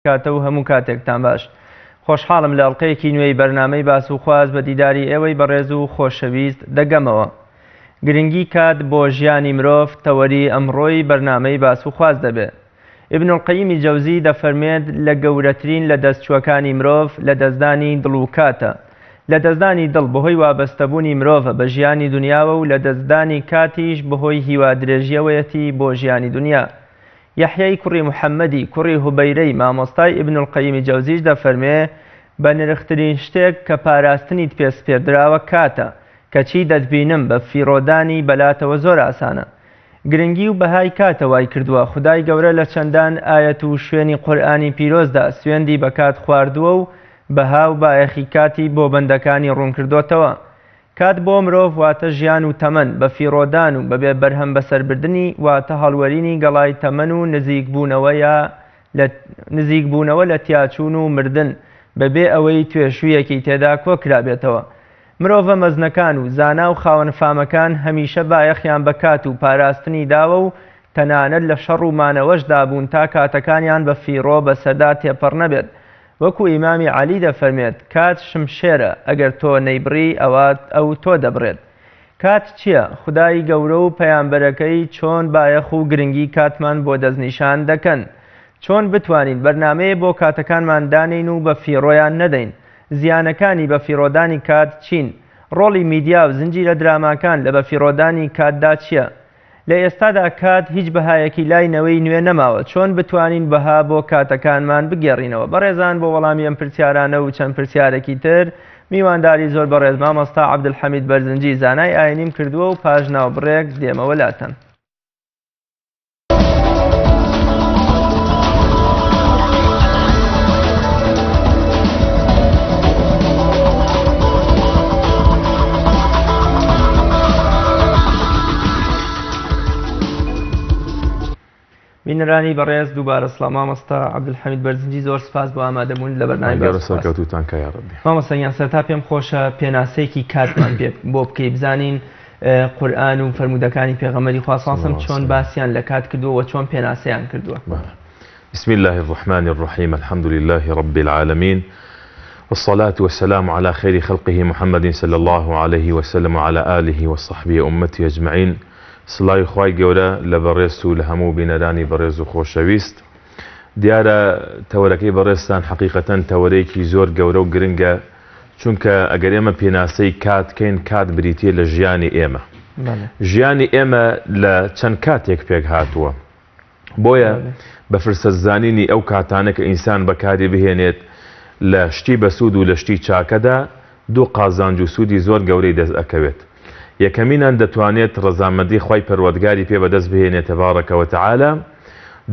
کاتە و هەموو کاتێکتان باش. خۆشحاڵم لە ئەڵقەیەکی نوێی بەرنامەی باس و خواز بە دیداری ئێوەی بەڕێز و خۆشەویست دەگەمەوە. گرنگی کات بۆ ژیانی مرۆڤ تەوەری ئەمڕۆی بەرنامەی باس و خواز دەبێت. ئیبن القەییمی جەوزی دەفەرمێت لە گەورەترین لە دەستچووەکانی مرۆڤ لە دەستدانی دڵ و کاتە. لە دەستدانی دڵ بەهۆی وابەستەبوونی مرۆڤە بە ژیانی دنیاوە و لە دەستدانی کاتیش بەهۆی هیوا درێژیەوەیەتی بۆ ژیانی دنیا. یەحیای کوڕی محەممەدی کوڕی هوبەیرەی مامۆستای ئیبن القەییمی جەوزیش دەفەرمێ بە نرخترین شتێک کە پاراستنیت پێسپێردراوە کاتە کەچی دەتبینم بە فیرۆدانی بەلاتەوە زۆر ئاسانە. گرنگی و بەهای کاتە وای کردووە خودای گەورە لە چەندان ئایەت و شوێنی قورئانی پیرۆزدا سوێندی بە کات خواردووە و بەها و بایەخی کاتی بۆ بەندەکانی ڕوون کردوتەوە. کات بۆ مرۆڤ واتە ژیان و تەمەن بە فیرۆدان و بەبێ بەرهەم بەسەربردنی واتە هەڵوەرینی گەڵای تەمەن و نزیکبوونەوە لە تیاچوون و مردن بەبێ ئەوەی توێشوویەکی تێدا کۆکرابێتەوە. مرۆڤە مەزنەکان و زانا و خاوەن فامەکان هەمیشە بایەخیان بە کات و پاراستنی داوە و تەنانەت لە شەڕ و مانەوەشدا بوون تا کاتەکانیان بە فیڕۆ بەسەردا تێپەڕ نەبێت. وەکو ئیمامی عەلی دەفەرمێت کات شمشێرە ئەگەر تۆ نەیبڕی ئەو تۆ دەبڕێت. کات چییە؟ خودای گەورە و پەیامبەرەکەی چۆن بایەخ و گرنگی کاتمان بۆ دەستنیشان دەکەن، چۆن بتوانین بەرنامەیە بۆ کاتەکانمان دانین و بە فیڕۆیان نەدەین. زیانەکانی بە فیرۆدانی کات چین؟ ڕۆڵی میدیا و زنجیرە دراماکان لە بە فیرۆدانی کاتدا چییە؟ لە ئێستادا کات هیچ بەهایەکی لاینەوەی نوێ نەماوە. چۆن بتوانین بەها بۆ کاتەکانمان بگێڕینەوە؟ بەڕێزان بۆ وەڵامی ئەم پرسیارانە و چەند پرسیارێکی تر میوانداری زۆر بەڕێز مامۆستا عەبدولحەمید بەرزنجی زانای ئاینیم کردووە و پاش ناوبڕێک دێمەوە لاتەن. بینەرانی بەڕێز دووبارە سڵام. مامۆستا عەبدولحەمید بەرزنجی زۆر سپاس بۆ ئامادەبوون لە بەرنامەی مامۆستا. سەرتا پێم خۆشە پێناسەیەکی کاتمان بۆ بکەی بزانین قورئان و فەرمودەکانی پێغەمبەری خوا صلی الله علیه و سلم چۆن باسییان لە کات کردووە و چۆن پێناسەیان کردووە. بسم الله الرحمن الرحيم الحمد لله رب العالمين والصلاة والسلام على خير خلقه محمد صلى الله عليه وسلم وعلى آله وصحبه أمته أجمعين. سڵاوی خوای گەورە لە بەڕێز و لە هەموو بینەرانی بەڕێز و خۆشەویست. دیارە تەوەرەکەی بەڕێستان حەقیقەتەن تەوەرەیەکی زۆر گەورە و گرنگە، چونکە ئەگەر ئێمە پێناسەی کاتکەین کات بریتیە لە ژیانی ئێمە. ژیانی ئێمە لە چەند کاتێک پێک هاتووە، بۆیە بە فرسەتزانینی ئەو کاتانە کە ئینسان بەکاری بهێنێت لە شتی بەسوود و لە شتی چاکەدا دوو قازانج و سوودی زۆر گەورەی دەست ئەکەوێت. یەکەمینان دەتوانێت ڕەزامەندی خوای پەروەردگاری پێ بەدەست بهێنێت تەبارەکە و تەعالە.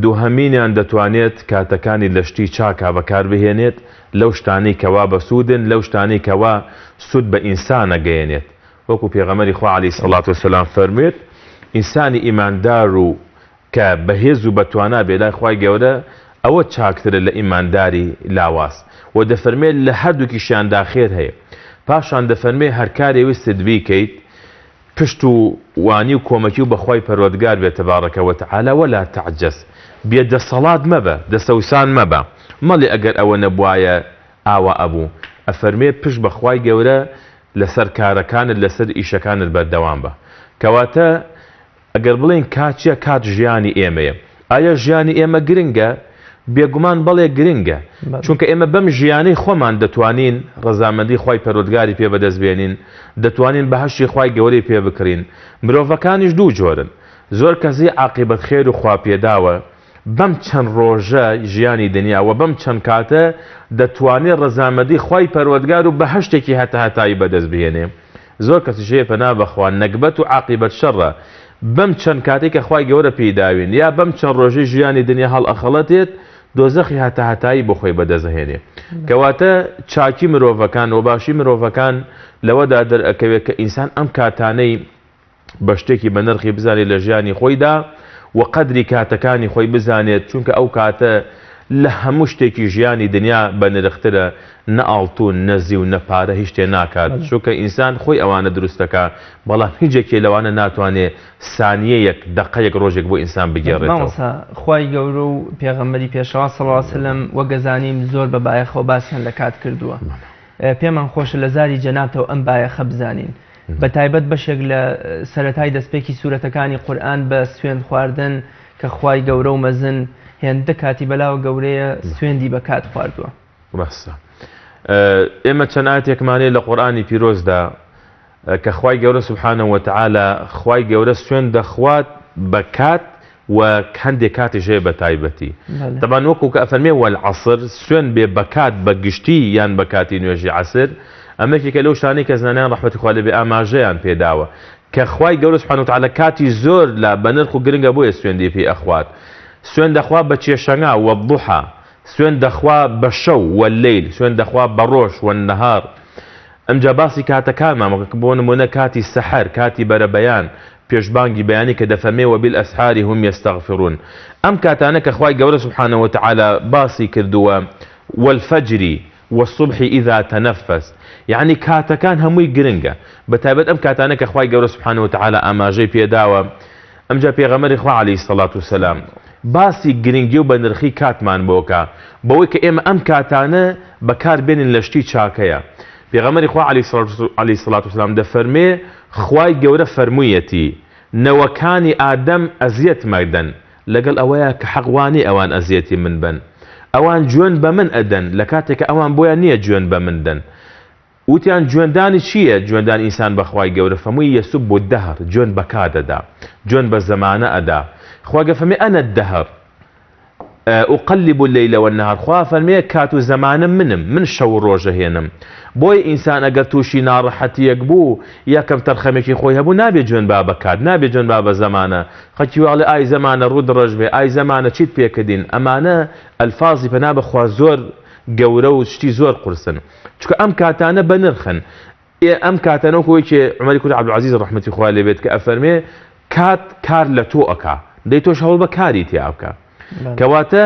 دووهەمینیان دەتوانێت کاتەکانی لە شتی چاکا بەکار بهێنێت لەو شتانەی کەوا بەسوودن، لەو شتانەی کەوا سوود بە ئینسان ئەگەیەنێت. وەکو پێغەمبەری خوا عەلەیهی سەڵات وسەلام فەرمووێت ئینسانی ئیماندار و کە بەهێز و بەتوانا بێ لای خوای گەورە ئەوە چاکترە لە ئیمانداری لاواز و دەفەرمێت لە هەردووکیشیاندا خێر هەیە. پاشان دەفەرمێ هەر کارێ ویستت بیکەیت پشت و وانی و کۆمەکی و بەخوای پەروەردگار بێت تەبارەکە و تەعالە وەلا تەعجەز، بێدەسەڵات مەبە، دەسەوسان مەبە، مەڵێ ئەگەر ئەوە نەبوایە ئاوا ئەبوو. ئەفەرمێ پشت بەخوای گەورە لەسەر کارەکانت لەسەر ئیشەکانت بەردەوام بە. کەواتە ئەگەر بڵێن کات چییە؟ کات ژیانی ئێمەیە. ئایا ژیانی ئێمە گرنگە؟ بێگومان بەڵێ گرنگە، چونکە ئێمە بەم ژیانەی خۆمان دەتوانین ڕەزامەندی خوای پەروەردگاری پێ بەدەست بێنین، دەتوانین بەهەشتی خوای گەورەی پێ بکڕین. مرۆڤەکانیش دوو جۆرن. زۆر کەسی عاقیبەت خێر و خوا پێداوە بەم چەند ڕۆژە ژیانی دنیاوە بەم چەند کاتە دەتوانێت ڕەزامەندی خوای پەروەردگار و بەهەشتێکی هەتایی بەدەست بهێنێ. زۆر کەسیشەیە پەنا بەخوا نەکبەت و عاقیبەت شەڕە بەم چەند کاتێک کە خوای گەورە پێداوین یا بەم چەند ڕۆژەی ژیانی دنیا هەڵ ئەخەڵەتێت دۆزەخی هەتایی بۆ خۆی بەدەستهێنێ. کەواتە چاکی مرۆڤەکان و باشی مرۆڤەکان لەوەدا دەرئەکەوێت کە ئینسان ئەم کاتانەی بە شتێکی بە نرخی بزانێت لە ژیانی خۆیدا و قەدری کاتەکانی خۆی بزانێت، چونکە ئەو کاتە لە هەموو شتێکی ژیانی دنیا بە نرخترە نەئاڵتون نەزی و نەپارە هیچ شتێ ناکات چونکە ئینسان خۆی ئەوانە دروستەکە بەڵام هیچێکی لەوانە ناتوانێت سانیەیەک دقەیەک ڕۆژێک بۆ ئینسان بگێڕێتەوە. خوای گەورە و پێغەمبەری پێشەوا صلی الله علیه و سلم وەگەزانیم زۆر بە بایەخەوە باسییان لە کات کردووە. پێمان خۆشە لە زاری جەنابەوە ئەم بایەخە بزانین. بە تایبەت بەشێک لە سەرەتای دەستپێکی سوورەتەکانی قورئان بە سوێند خواردن کە خوای گەورە و مەزن هێندە کاتی بەلاوە گەورەیە سوێندی بە کات خواردووە. بەسە ئێمە چەند ئاەتێکمانەیە لە قورئانی پیرۆزدا کە خوای گەورە سوبحانەهو وتەعالە خوای گەورە سوێند دەخوات بە کات و هەندێک کاتی ژێ بە تایبەتی. تەبان وەکو کە ئەفەرمێ وەلعەسر سوێن بێ بە کات بە گشتی یان بە کاتی نوێژی عەسر ئەمەکێکە لەو شتانەی کە زانایان ڕەحمەتی خوا لێبێ ئاماژەیان پێداوە کە خوای گەورە سوبحانەهو وتەعالە کاتی زۆر لە بەنرخ و گرنگە بۆیە سوێندی پێی ئەخوات. سوێن دەخوا بە کێشەنگا وەضحا، سوێن دەخوا بە شەو وەلەیل، سوێن دەخوا بە ڕۆژ وەنەهار. ئەمجا باسی کاتەکانمان بۆ نمونە کاتی سەحەر، کاتی بەرەبەیان، پێشبانگی بەیانی کە دەفەرمێ وەبالئەسحاری هم یەستەغفرون. ئەم کاتانە کە خوای گەورە سوبحانەهو وتەعالە باسی کردووە والفەجری والصبح إذا تنفس، يعني کاتەکان هەمووی گرنگە بەتایبەت ئەم کاتانە کە خوای گەورە سوبحانەهو وتەعالە ئاماژەی پێداوە. ئەمجا پێغەمبەری خوا عەلەیهی سەڵات وسەلام باسی گرنگی و بە نرخی کاتمان بۆکە بەوەی کە ئێمە ئەم کاتانە بەکاربێنین لە شتی چاکەیە. پێغەمبەری خوا عەلەیهی سەڵات وسەلام دەفەرمێ خوای گەورە فەرموویەتی نەوەکانی ئادەم ئەزیەت مەدەن لەگەڵ ئەوەیە کە حەقوانی ئەوان ئەزیەتی من بن، ئەوان گوێن بە من ئەدەن لە کاتێککە ئەوان بۆیان نییە گوێن بە من دەن. وتیان گوێندانی چییە؟ گوێندان ئینسان بەخوای گەورە فەرمووی یەسوب بۆ دەهر گوێن بە کات ئەدا، گوێن بە زەمانە ئەدا. خوا گەفەرمێ ئەنە الدەهر ئوقەلب اللەیل والنەهار، خوا فەرمێ کات و زەمانە منم، من شەو و ڕۆژە هێنم. بۆی ئینسان ئەگەر تووشی ناڕەحەتیەک بوو یەکەم تەرخەمێکی خۆی هەبوو نابێت گوێن با بە کات، نابێت گوێن با بە زەمانە. خەڵکی واڵێ ئای زەمانە ڕوود ڕۆژ بێ، ئای زەمانە چیت پێکردین. ئەمانە ئەلفازی پەنا بەخوا زۆر گەورە و شتی زۆر قورسن چونکە ئەم کاتانە بە نرخن. ئەم کاتانە وەکوەوەی عومەری کوڕی عەبدولعەزیز ڕەحمەتی خوا لێ بێت کە ئەفەرمێ کات کار لە تۆ ئەکا، دەی تۆش هەوڵ بە کاری تیا بکە. کەواتە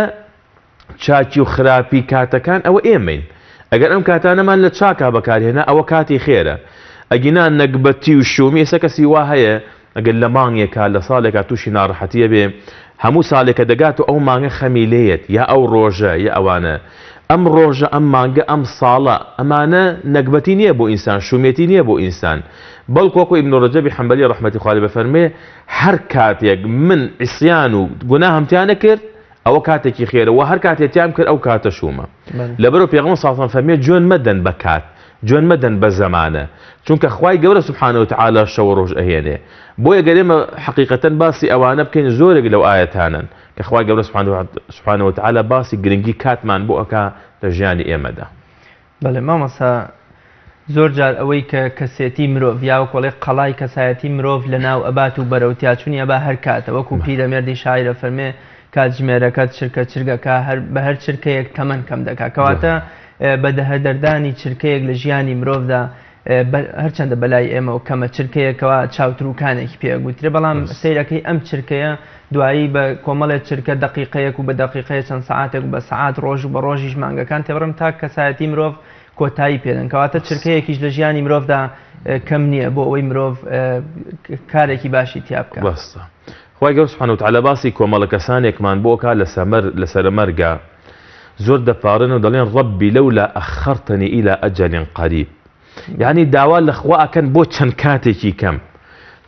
چاکی و خراپی کاتەکان ئەوە ئێمەین. ئەگەر ئەم کاتانەمان لە چاکا بەکارهێنا ئەوە کاتی خێرە. ئەگینان نەکبەتی و شومی ئێستا کەسی وا هەیە ئەگەر لە مانگێکا لە ساڵێکا تووشی ناڕەحەتیە بێ هەموو ساڵێکە دەگات و ئەو مانگە خەمیلەیەت یا ئەو ڕۆژە یا ئەوانە ئەم ڕۆژە ئەم مانگە ئەم ساڵە ئەمانە نەکبەتی نییە بۆ ئینسان، شومێتی نییە بۆ ئینسان. بەڵکو وەکو ئیبن ڕەجەبی حەمبەلی ڕەحمەتی خوا لێ بفەرمێ هەر کاتێک من عیسیان و گوناهمتیانە کرد ئەوە کاتێکی خێرە و هەر کاتێکیان کرد ئەو کاتە شومە. لەبەرەوە پێغەمبەر صلی الله علیه و سلم فەرمێ گوێن مەدەن بە کات، گوێن مەدەن بە زەمانە، چونکە خوای گەورە سوبحانەهو وتەعالە شەو و ڕۆژ ئەهێنێ. بۆیە گەر ئێمە حەقیقەتەن باسی ئەوانە بکەین زۆرێک لەو ئاەتانن کە خوای گەورە سوبحانەهو وتەعالە باسی گرنگی کاتمان بۆ ئەکا لە ژیانی ئێمەدا. بەڵێ مامۆستا زۆر جار ئەوەی کە کەسێتی مرۆڤ یا وەکوڵێ قەڵای کەسایەتی مرۆڤ لە ناو ئەبات و بەرەوتیاچوونی ئەبا هەر کاتە وەکو پیرەمێردی شاعیرە فەرمێ کاتژمێرەکەت چرکە چرگەکە بە هەر چرکەیەک تەمەن کەم دەکا. کەواتە بە دەهەدەردانی چرکەیەک لە ژیانی مرۆڤدا هەرچەندە بەلای ئێمە و کەمە چرکەیەکەوە چاوتروکانێکی پێگوترێ بەڵام سەیرەکەی ئەم چرکەیە دوایی بە کۆمەڵێک چرکە دقیقەیەک و بە دقیقەیە چەند سەعاتێک و بە سەعات ڕۆژ و بە ڕۆژیش مانگەکان تێبڕم تا کەسایەتی مرۆڤ کۆتایی پێدەن. کەواتە چرکەیەکیش لە ژیانی مرۆڤدا کەم نییە بۆ ئەوەی مرۆڤ کارێکی باشی تیا بکات. بەستە خوای گەورە سوبحانەهو وتەعالە باسی کۆمەڵە کەسانێکمان بۆکە لەسەر مەرگە زۆر دەپارن و دەڵێن ڕەبی لەولا ئەخەرتەنی ئیلا ئەجەلین قەریب، یعنی داوا لە خوا ئەکەن بۆ چەند کاتێکی کەم،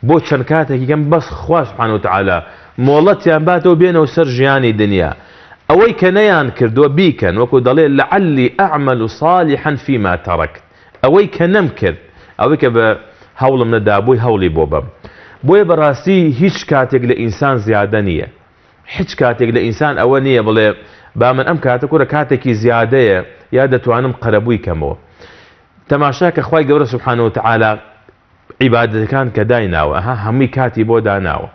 بۆ چەند کاتێکی کەم بەس خوا سوبحانەهو وتەعالە مۆڵەتیان باتەوە بێنەوە سەر ژیانی دنیا. ئەوەی کە نەیان کردووە بیکەن وەکو دەڵێ لەعەلی ئەعمەل صالحا فیما تەرەکت، ئەوەی کە نەمکرد ئەوەی کە بە هەوڵم نەدابووی هەوڵی بۆ بەم. بۆیە بەڕاستی هیچ کاتێک لە ئینسان زیادە نییە، هیچ کاتێک لە ئینسان ئەوە نییە بڵێ با من ئەم کاتە کوورە کاتێکی زیادەیە یا دەتوانم قەرەبووی کەمەوە. تەماشا کە خوای گەورە سوبحانەهو وتەعالە عیبادەتەکان کە دایناوە هەمووی کاتی بۆ داناوە.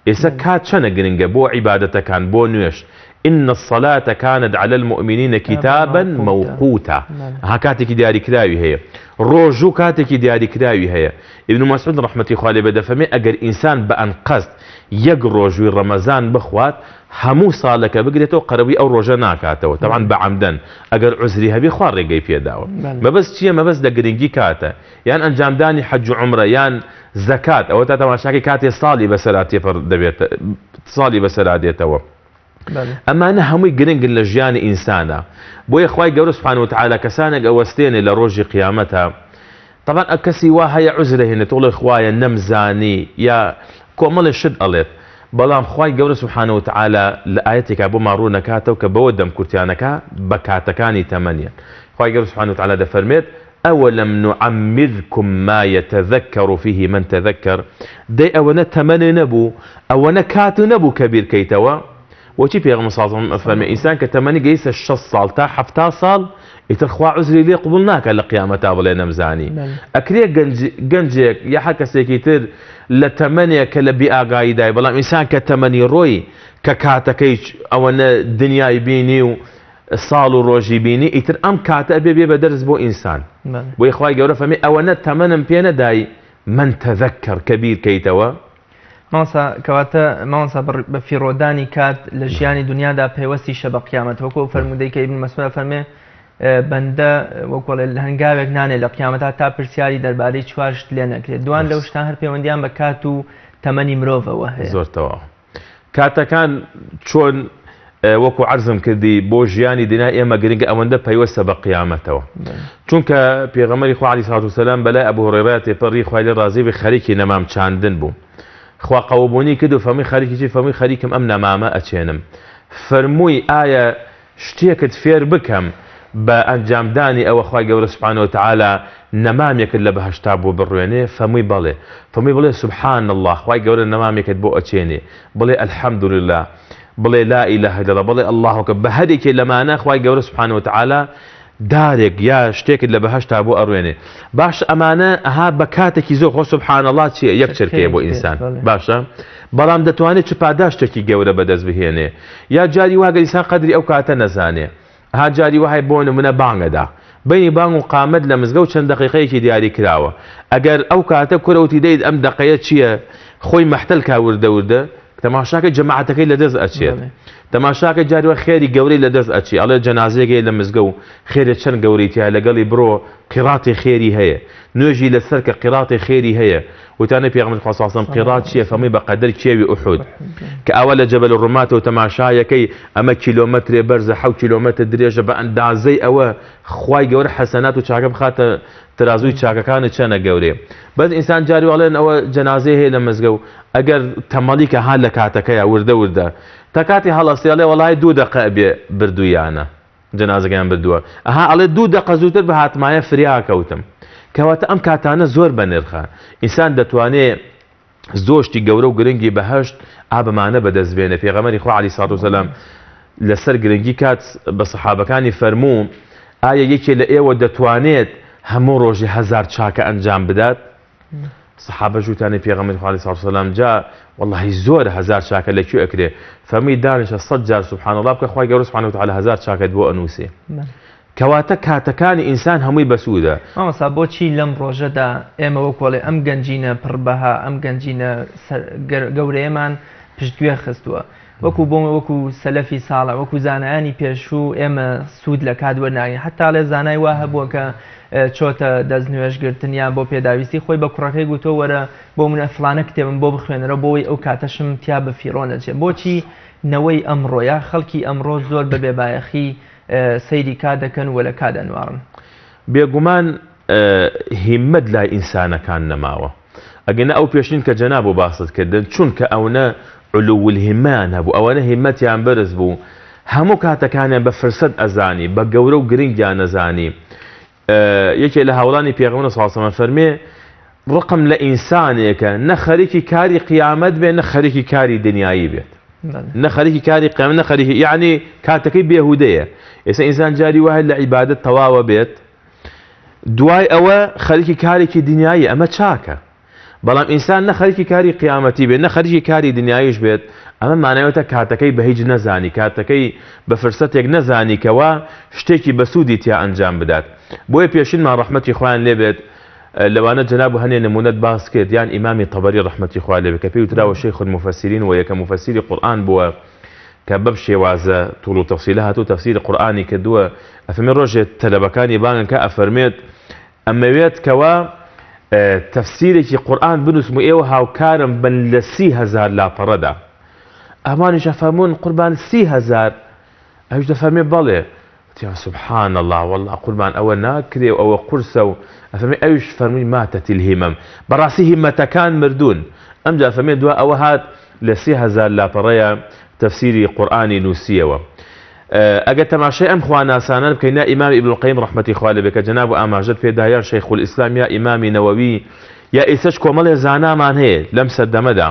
ئێستا کات چەنە گرنگە بۆ عیبادەتەکان بۆ نوێش. إن الصلاة كانت على المؤمنين كتابا موقوتا هكاتك دياري كراوي هي روجو كاتك دياري كراوي هي ابن مسعود رحمة الله بدا فمي أجر إنسان بأن قصد يقروجوي رمضان بخوات همو صالك بقريتو قروي أو روجا ناكاتو طبعا بعمدن أجر عزريها بخوار رقي في داو ما بس شيء ما بس دقرينجي كاتا يعني أنجام داني حج عمره يعني زكاة أو تتماشاكي كاتي صالي بسراتي فردبيت صالي بسراتي تو أما أنا همي قرنق لجيان إنسانا بوي إخواي قول سبحانه وتعالى كسانك أوستيني لروجي قيامتها طبعا أكسي واهي عزره هنا تقول إخواي نمزاني يا كومل الشد أليت بلام خواي قول سبحانه وتعالى لآيتك أبو مارون كاتو كبودم كرتيانكا بكاتكاني 8 خواي قول سبحانه وتعالى ده فرميت أولم نعمركم ما يتذكر فيه من تذكر دي أولا 8 نبو أولا كاتو نبو كبير كيتوا وشي بيغم صالح فرمي إنسان كتماني قيس 6 صال تا 7 صال يترخوا عزري لي قبلناك لقيامتها بلا نمزاني أكريك جنجيك يا حكا سيكيتر لتمانية كلبي آقاي داي بلا إنسان كتماني روي ككاتكيش أو أن الدنيا يبيني صالو روجي بيني يتر أم كاتا بي بدرس بو إنسان بو إخواي قورا فمي أو أن تمانم بينا داي من تذكر كبير كيتوا مانسا كواتا مانسا بفيروداني كات لجياني دنيا دا بيوستي شبه قيامت وكو فرمودي كابن مسعود فرمي بنده وەکوڵ هەنگاوێک نانێ لە قیامەتە تا پرسیاری دەربارەی چوارشت لێ نەکرێت دوان لەو شتان هەر پەیوەندیان بە کات و تەمەنی مرۆڤەوە هەیە زۆرتەوە کاتەکان چۆن وەکو عەرزم کردی بۆ ژیانی دنیای ئێمە گرنگە ئەوەندە پەیوەستە بە قیامەتەوە چونکە پێغەمبەری خوا عەلەیهی سەڵاتو وسەلام بەلای ئەبوو هورەیرە تێپەڕی خوای لێ ڕازی بێ خەریکی نەمام چاندن بوو خوا قەوەبوونی کرد و فەرمووی خەریکی چی فەرمووی خەریکم ئەم نەمامە ئەچێنم فەرمووی ئایا شتێکت فێر بکەم بە ئەنجامدانی ئەوە خوای گەورە سوبحانە وتعالە نەمامێکت لە بەهەشتا بۆ بڕوێنێ فەرمووی بەڵێ فەرمووی بڵێ سوبحان الله خوای گەورە نەمامێکت بۆ ئەچێنێ بڵێ الحەمدولله بڵێ لا ئیلاهە ئیللا الله بڵێ الله ئەکبەر بە هەرێکێ لەمانە خوای گەورە سوبحانە وتعالە دارێک یا شتێکت لە بەهەشتا بۆ ئەڕوێنێ باش ئەمانە ئەها بە کاتێکی زۆر خۆ سوبحان الله چییە یەک چرکەیە بۆ ئینسان باشە بەڵام دەتوانێت چ پاداشتێکی گەورە بەدەست بهێنێ یا جاری واگە ئینسان قەدری ئەو کاتە نەزانێ ها جاری وهای بۆ نمونە بانگەدا بینی بانگ و قامەت لە مزگەوت چەند دقیقەیەکی دیاری کراوە ئەگەر ئەو کاتە کورەوتی دەیت ئەم دقەیە چییە خۆی مەحتەل کا وردە تەماشاکە جەماعەتەکەی لەدەست ئەچێت تەماشاکە جاریوە خێری گەورەی لەدەست ئەچی ئەڵێ جەنازەیەکەی لە مزگە و خێرە چەند گەورەیتیە لەگەڵی بڕۆ قیراتی خێری هەیە نوێژی لەسەر کە قیراتی خێری هەیە وتانە پێغەمبەر خوا صلی الله علیه و سلم قیرات چییە فەرمووی بە قەدەر کێوی ئوحود کە ئەوە لە جەبەل ڕوماتەوە تەماشایەکەی ئەمە کیلۆمەترێ بەرزە 7 کیلۆمەتر درێژە بە ئەندازەی ئەوە خوای گەورە حەسەنات و چاکە بخاتە ترازوی چاکەکانت چەنە گەورەیە بەس ئینسان جاری وەڵێن ئەوە جەنازەی هەیە لە مزگە و ئەگەر تەمەڵیکە ها لە کاتەکەیە وردە تا کاتی هەڵەستی ئەڵێ وەڵای 2 دقە ئەبێ بردوویانە جەنازەکەیان بردووە ئەها ئەڵێ 2 دقە زووتر بە هاتمایە فریا کەوتم کەواتە ئەم کاتانە زۆر بەنرخە ئینسان دەتوانێت زۆشتی گەورە و گرنگی بەهەشت ئابمانە بەدەستبێنێ پێغەمبەری خوا عەلەیهی سەڵاتو وسەلام لەسەر گرنگی کات بە سەحابەکانی فەرموو ئایا یەکێ لە ئێوە دەتوانێت هەموو ڕۆژی 1000 چاکە ئەنجام بدات سەحابە ژووتانی پێغەمبەری خوا عەلەیهی سەڵاتو وسەلام جا والله زۆر 1000 چاکە لەکوێ ئەکرێ فەرمووی دانیشە 100 جار سوبحان الله بکە خوای گەورە سوبحانه وتعالى 1000 چاکەت بۆ ئەنووسێ کەواتە کاتەکانی ئینسان هەمووی بەسوودە مامۆستا بۆچی لەم ڕۆژەدا ئێمە وەکوڵێ ئەم گەنجینە پڕبەها ئەم گەنجینە گەورەیەمان پشتگوێ خستووە وەکو بۆمە وەکو سەلەفی ساڵە وەکو زانایانی پێشوو ئێمە سوود لە کات وەرناگرین حتا لێ زانای وا هەبووە کە چۆتە دەست نوێژگرتنیان بۆ پێداویستی خۆی بە کوڕەکەی گوتۆ وەرە بۆ منە فلانە کتێبم بۆ بخوێنەرە بۆەوەی ئەو کاتەشم تیا بە فیڕۆ نەچێت بۆچی نەوەی ئەمڕۆ یا خەڵکی ئەمڕۆ زۆر بە بێبایەخی سەیری کا دەکەن وە لە کا دەنوارن بێگومان هیممەت لای ئینسانەکان نەماوە ئەگەنە ئەو پێشین کە جەناب و باست کردن چونکە ئەوەنە علو الهیمان هەبوو ئەوەنە هیممەتیان بەرز بوو هەموو کاتەکانیان بە فرسەت ئەزانی بە گەورە و گرنگیان نەزانی یەکێ لە هاوڵانی پێغەمبەر صلی الله علیه و سلم فەرمێ ڕقم لە ئینسانێکە نە خەریکی کاری قیامەت بێت نە خەریکی کاری دنیایی بێت نە خەریکی کاری قیامەت نە خەریکی یعنی کاتەکەی بێهودەیە ئێستا ئینسان جاری وایە لە عیبادەت تەواوە بێت دوای ئەوە خەریکی کارێکی دنیایی ئەمە چاکە بەڵام ئینسان نە خەریکی کاری قیامەتی بێت نە خەریکی کاری دنیاییش بێت ئەمە مانەوێتە کاتەکەی بە هیچ نەزانی کاتەکەی بە فرسەتێک نەزانی کەوا شتێکی بەسوودی تیا ئەنجام بدات بۆیە پێشینمان ڕەحمەتی خۆیان لێبێت لەوانە جەناب هەنێ نمونەت باس کرد یان ئیمامی تەبەری ڕەحمەتی خوا لێبێت کە پێی وتراوە شەیخ المفەسیرین و یەکەم مفەسیری قورئان بووە کە بەم شێوازە توڵ و تەفسیلە هاتوو تەفسیری قورئانی کردووە ئەفەرمێت ڕۆژێ تەلەبەکانی بانگن کە ئەفەرمێت ئەمەوێت کەوا تەفسیرێکی قورئان بنووسم و ئێوە هاوکارم بن لە 30,000 لاپەڕەدا ئەمانیش ئەفەرموون قوربان 30,000 ئەویش دەفەرمێ بەڵێ سبحان الله والله قوربان ئەوە ناکرێ و ئەوە قورسە و ئەفەرمێ ئەویش فەرمووی ماتەتی الهیمەم بەڕاستی هیمەتەکان مردوون ئەمجا ئەفەرمێ دووە ئەوە هات لە 30,000 لاپەڕەیە تەفسیری قورئانی نووسیەوە ئەگەر تەماشای ئەم خواناسانە بکەین ئیمام ئیبن القەیم ڕەحمەتی خوا لێبێت کە جەناب و ئاماژەت پێدایان شەیخ الئیسلام یا ئیمامی نەوەوی یا ئێسش کۆمەڵێ زانامان هەیە لەم سەردەمەدا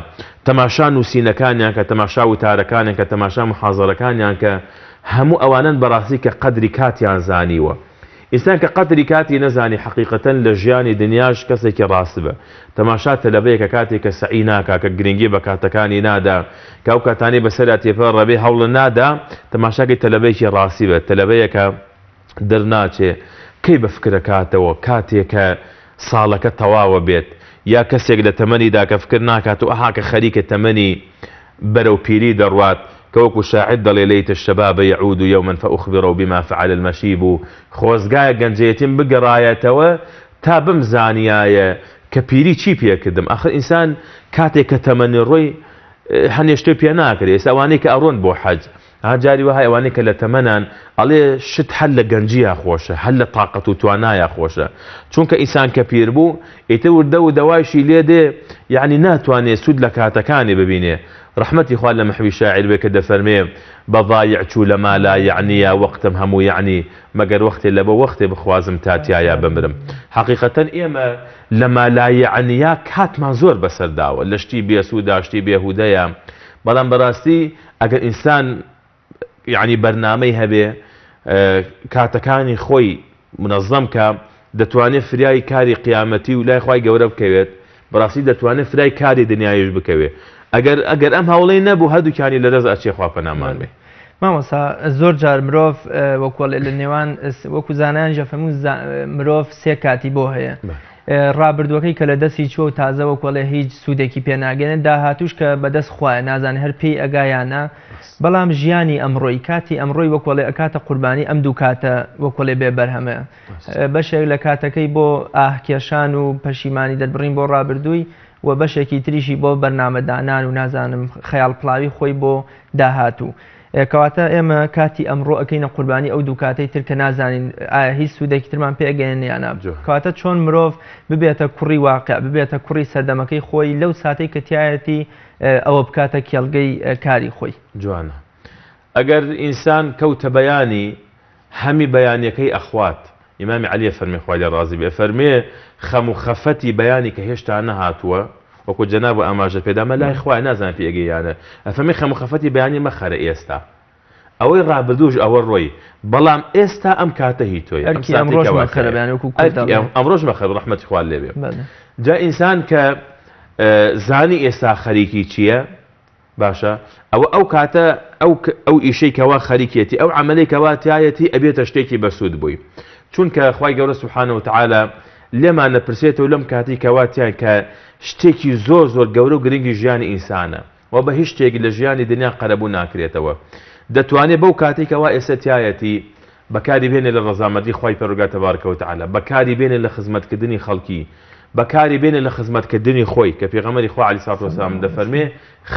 تەماشا نووسینەکانیان کە تەماشا وتارەکانیان کە تەماشا محاضەرەکانیان کە هەموو ئەوانن بەڕاستی کە قەدری کاتیان زانیوە ئینسان کە قەدری کاتی نەزانی حەقیقەتەن لە ژیانی دنیاش کەسێکی ڕاست بە تەماشا تەلەبەیە کە کاتێک کە سەعی ناکا کە گرنگی بە کاتەکانی نادا کە ئەو کاتانی بەسەرا تێپە ڕەبێ هەوڵ نادا تەماشاکەی تەلەبەیەکی ڕاستی بێت تەلەبەیە کە دەرناچێ کەی بە فکرە کاتەوە کاتێک کە ساڵەکە تەواوە بێت یا کەسێک لە تەمەنیدا کە فکر ناکات و ئەها کە خەریکە تەمەنی بەرەو پیری دەڕوات كوكو شاعد ضل ليت الشباب يعود يوما فأخبره بما فعل المشيب خۆزگایە گەنجێتیم بگەڕایەتەوە تا بمزانیایە کە پیری چی پێ کردم آخر ئینسان کاتێک کە تەمەنی ڕۆی هەنێ شتێ پێ ناکرێ ئێستا ئەوانەی کە ئەڕۆن بۆ حەج جاری وهای ئەوانەی کە لە تەمەنان ئەڵێ شت هەل لە گەنجیە خۆشە هەل لە تااقەت و توانایە خۆشە چونکە ئینسان کە پیر بوو ئیتر وردە و دەوایشی لێ دێ یعنی ناتوانێت سوود لە کاتەکانی ببینێ رحمتي خوال لمحوي شاعر بك دفرمي بضايع شو لما لا يعني وقتم همو يعني مقر وقتي لبا وقتي بخوازم تاتيا يا بمرم حقيقة إما لما لا يعني كات منظور بسر داوة لشتي بيا سودا شتي بيا هودايا بلان براستي اگر انسان يعني برنامج هبه كاتكاني خوي منظم كا دتواني فرياي كاري قيامتي ولا خوي جورب كويت براستي دتواني فرياي كاري دنيايش بكوي اگر ام هەوڵەی نەبوو هەردووکانی لە دەست ئەچێ خوا پەنامان بێ مامۆستا زۆر جار مرۆڤ وەکوڵ لە نێوان وەکو زانایان ژەفەرموو مرۆڤ سێ کاتی بۆ هەیە ڕابردووەکەی کە لە دەستی چوە و تازە وەکوڵێ هیچ سوودێکی پێناگەێنێت داهاتوش کە بەدەست خوایە نازان هەر پێی ئەگایانە بەڵام ژیانی ئەمڕۆی کاتی ئەمڕۆی وەکوڵێ ئەکاتە قوربانی ئەم دوو کاتە وەکوڵێ بێ بەرهەمەیە بەشێک لە کاتەکەی بۆ ئاهکێشان و پەشیمانی دەربڕین بۆ ڕابردووی و بەشێکی تریشی بۆ بەرنامەدانان و نازانم خەیاڵ پڵاوی خۆی بۆ داهاتوو کەواتە ئێمە کاتی ئەمڕۆ ئەەکەینە قوربانی ئەو دوو کاتەی تر کە نازانین ئایا هیچ سوودێکی ترمان پێگەێنێ یان نابجۆ کەواتە چۆن مرۆڤ ببێتە کوڕی واقع ببێتە کوڕی سەردەمەکەی خۆی لەو ساتەی کە تایەتی ئەوە بکاتە کێڵگەی کاری خۆی جوانە ئەگەر ئینسان کەوتە بەیانی هەمی بەیانیەکەی ئەخوات ئیمامی عەلی فەرمی خوای لێ ڕازی بێ فەرمێ خەم و خەفەتی بەیانی کە هێشتا نەهاتووە وەکو جەناب و ئاماژە پێدامە لای خوای نازانێت پێگەیانە ئەفەرمێ خەم و خەفەتی بەیانی مەخەرە ئێستا ئەوەی ڕابردووش ئەوە ڕۆی بەڵام ئێستا ئەم کاتە هی تۆی ئەمڕۆژ مەخەر ڕەحمەتی خوا لێ بێ جا ئینسان کە زانی ئێستا خەریکی چییە باشە ئەو کاتە ئەو ئیشەی کەوا خەریکێتی ئەو عەمەلەی کەوا تایەتی ئەبێتە شتێکی بەسوود بووی چونکە خوای گەورە سوبحانەهو وتعالە لێمان نەپرسێتەوە لەم کاتی کەواتیان کە شتێکی زۆر زۆر گەورە و گرنگی ژیانی ئینسانە و بە هیچ شتێکی لە ژیانی دنیا قەرەبوو ناکرێتەوە دەتوانێت بەو کاتی کەوا ئێستا تایەتی بەکاری بێنێ لە ڕەزامەندی خوای پەروەردگار تەبارەکە و تەعالە بەکاری بێنێ لە خزمەتکردنی خەڵکی بەکاری بێنێ لە خزمەتکردنی خۆی کە پێغەمبەری خوا عەلەیهی سەڵاتو وەسەلام دەفەرمێ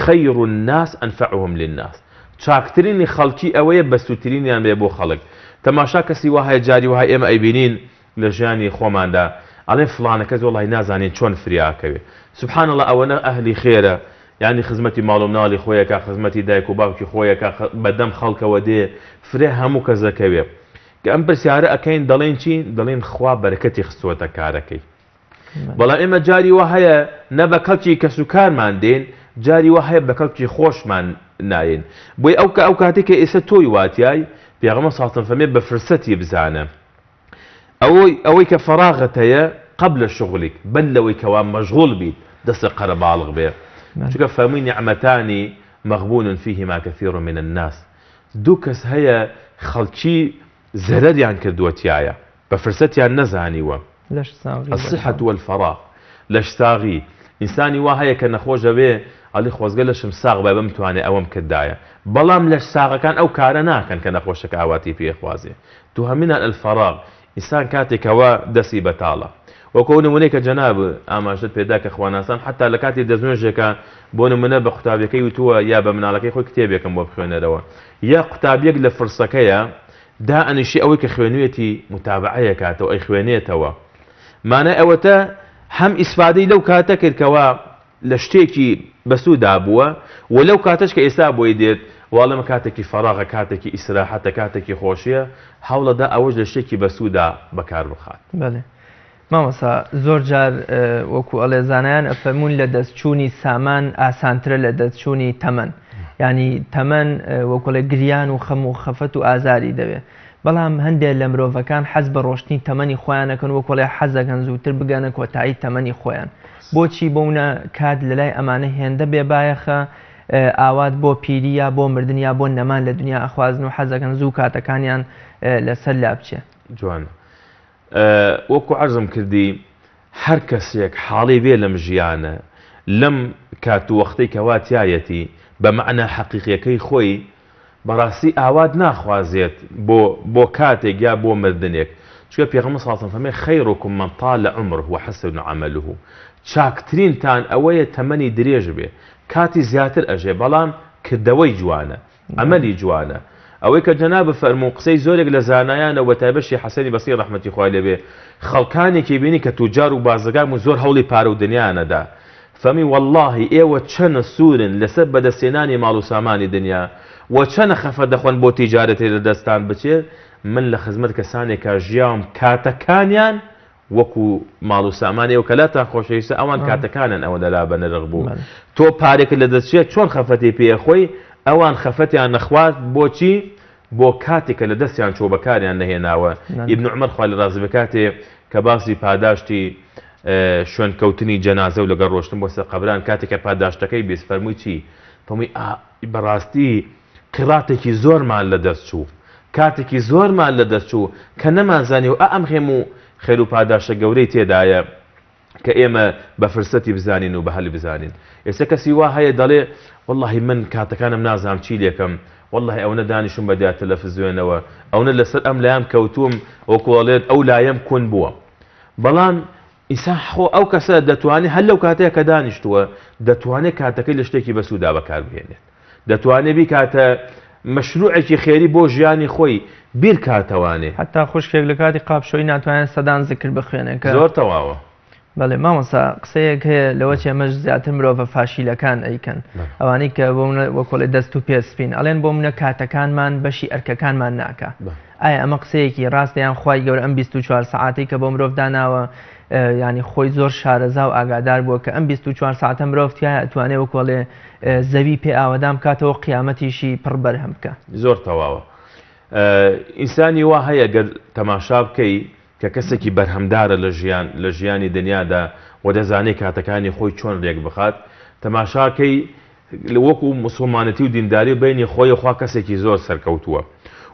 خەیر الناس ئەنفەعوهم للناس چاکترینی خەڵکی ئەوەیە بەسووترینیان بێ بۆ خەڵک تەماشا کەسی وهەیە جاری وهای ئێمە ئەیبینین لە ژیانی خۆماندا ئەڵێ فڵانەکەس وەڵی نازانین چۆن فریاکەوێ سبحان الله ئەوەنە ئەهلی خێرە یعنی خزمەتی ماڵ و مناڵی خۆیەکە خزمەتی دایک و باوکی خۆیەکە بەدەم خەڵکەوە دێ فرێ هەموو کەس دەکەوێ کە ئەم پرسیارە ئەکەین دەڵێن چی دەڵێن خوا بەرەکەتی خستووەتە کارەکەی بەڵام ئێمە جاری وە هەیە نە بە کەڵکی کەس و کارمان دێن جاری وە هەیە بە کەڵکی خۆشمان ناین بۆی ئەو کاتێک کە ئێستا تۆی واتیای پێغەمبەر ساڵتن فەرمێ بە فرسەتی بزانە ئەوەی کە فەراغت هەیە قبل شغلك بل لەوەی کەوا مەشغوڵ بیت دەستی قەرەباڵغ بێ چونکە فەرمووی نیعمەتانی مەغبون فیهما کەثیر من الناس دوو کەس هەیە خەڵکی زەرەریان کردووەتیایە بە فرسەتیان نەزانیوە الصحة والفراغ لەش ساغی ئینسانی وا هەیە کە نەخۆشە بێ ئەڵی خۆزگە لەشم ساغ بە بمتوانێ ئەوەم کردایە بەڵام لەش ساغەکان ئەو کارە ناکەن کە نەخۆشەکە ئاواتی پێخوازێ دووهەمینان الفراغ ئینسان کاتێکەوە دەستی بەتاڵە وەکو نمونەی کە جەناب ئاماژت پێدا کە خواناسان حتا لە کاتی دەستنوێژێکە بۆ نمونە بە قوتابیەکەی وتووە یا بە مناڵەکەی خۆی کتێبێکم بۆ بخوێنەرەوە یا قوتابیەک لە فرسەکەیە دا ئەنیشی ئەوەی کە خوێنوێتی متابعەیە کاتەوە ئەی خوێنێتەوە مانای ئەوەتە هەم ئیسفادەی لەو کاتە کردکەوە لە شتێکی بەسوودا بووە و لەو کاتەش کە ئێستا بۆی دێت واڵەمە کاتێکی فەراغە کاتێکی ئیسراحەتە کاتێکی خۆشیە هەوڵەدا ئەوەش لە شتێکی بەسوودا بەکار بخات. بەڵێ مامۆستا زۆر جار وەکو ئەڵێ زانایان ئەفەرموون لە دەستچوونی سامان ئاسانترە لە دەستچوونی تەمەن ینی تەمەن وەکوڵێ گریان و خەم و خەفەت و ئازاری دەوێت بەڵام هەندێک لە مرۆڤەکان حەز بە ڕۆشتنی تەمەنی خۆیانەکەن وەکوڵێ حەزەکەن زووتر بگەنە کۆتایی تەمەنی خۆیان بۆچی بۆونە کات لە لای ئەمانە هێندە بێبایەخە ئاوات بۆ پیریە بۆ مردن یا بۆ نەمان لە دنیا ئەخوازن و حەزەکەن زوو کاتەکانیان لەسەر لا بچێ جوانە وەکو عەرزم کردی هەر کەسێک حاڵی بێ لەم ژیانە لەم کات و وەختەی کەوا تایەتی بە معنە حەقیقیەکەی خۆی بەڕاستی ئاوات ناخوازێت بۆ کاتێک یا بۆ مردنێک چونکە پێغەمبەر صلی الله علیه و سلم خەیرکم من طال عمره وحسن عمله چاکترینتان ئەوەیە تەمەنی درێژ بێ کاتی زیاتر ئەژێ بەڵام کردەوەی جوانە ئەمەلی جوانە ئەوەی کە جەناب فەرموو قسەی زۆرێک لە زانایانەوە بە تایبەتی حەسەنی بەسری ڕەحمەتی خوای لێبێ خەڵکانێکی بینی کە توجار و بازرگان و زۆر هەوڵی پارە و دنیانەدا فەمی واللهی ئێوە چەنە سوورن لەسەر بەدەستێنانی ماڵ و سامانی دنیا و چەنە خەفە دەخۆن بۆ تیجارەتی لە دەستان بچێت من لە خزمەت کەسانێکە ژیاوم کاتەکانیان وەکو ماڵ و سامانی و کەلاتان خۆشەویستە ئەوان کاتەکانن ئەوە دەلا بە نرخ بوو تۆ پارێکە لە دەستچێت چۆن خەفەتی پێخۆی ئەوان خەفەتیان نەخوارد بۆچی بۆ کاتێکە لە دەستیان چۆ بەکاریان نەهێناوە ئیبن عومەر خوا لە ڕازی بە کاتێ کە باسی پاداشتی شوێن کەوتنی جەنازە و لەگەڵ ڕۆشتن بۆ سەر قەبران کاتێکە پاداشتەکەی بێت فەرمووی چی فەرمووی بەڕاستی قیراتێکی زۆرمان لە دەست چوو کاتێکی زۆرمان لە دەست چوو کە نەمانزانی و ئەم هێم و خێر و پاداشە گەورەی تێدایە کە ئێمە بە فرسەتی بزانین و بە هەلی بزانین ئێستا کەسی وا هەیە دەڵێ واللهی من کاتەکانم نازانم چی لێکم والله ئەوە دانیشم بەدیا تەلەڤیزیۆنەوە ئەوە لەسەر ئەم لایەم کەوتوم وەکوڵێت ئەو لایم کون بووە بەڵام ئینسان خۆ ئەو کەسە دەتوانێت هەر لەو کاتەیە کە دانیشتووە دەتوانێت کاتەکەی لە شتێکی بەسوودا بەکار بهێنێت دەتوانێت بی کاتە مەشروعێکی خێری بۆ ژیانی خۆی بیر کاتەوانێ حتا خوشکێک لە کاتی قاپشۆی ناتوانێت سەدان زکر بخوێنێکە زۆر تەواوە بەڵێ مامۆستا قسەیەک هەیە لەوە ئێمەش زیاتر مرۆڤە فاشیلەکان ئەیکەن ئەوانەی کە بۆ وەکۆڵێ دەست و پێسپین ئەڵێن بۆ منە کاتەکانمان بەشی ئەرکەکانمان ناکە ئایا ئەمە قسەیەکی ڕاستیان خوای گەورە ئەم 24 ساعتی کە بۆ مرۆڤ داناوە ینی خۆی زۆر شارەزا و ئاگادار بووە کە ئەم 24 ساعتە مرۆڤتیایە ئەتوانێت وەکۆڵێ زەوی پێ ئاوەدام کاتەوە قیامەتیشی پڕ بەرهەم بکە زۆر تەواوە ئینسانی وا هەیە گەر تەماشا بکەی کە کەسێکی بەرهەمدارە لە ژیانی دنیادا و دەزانێت کاتەکانی خۆی چۆن ڕێک بخات تەماشاکەی وەکو موسڵمانەتی و دینداری و بینی خۆی خوا کەسێکی زۆر سەرکەوتووە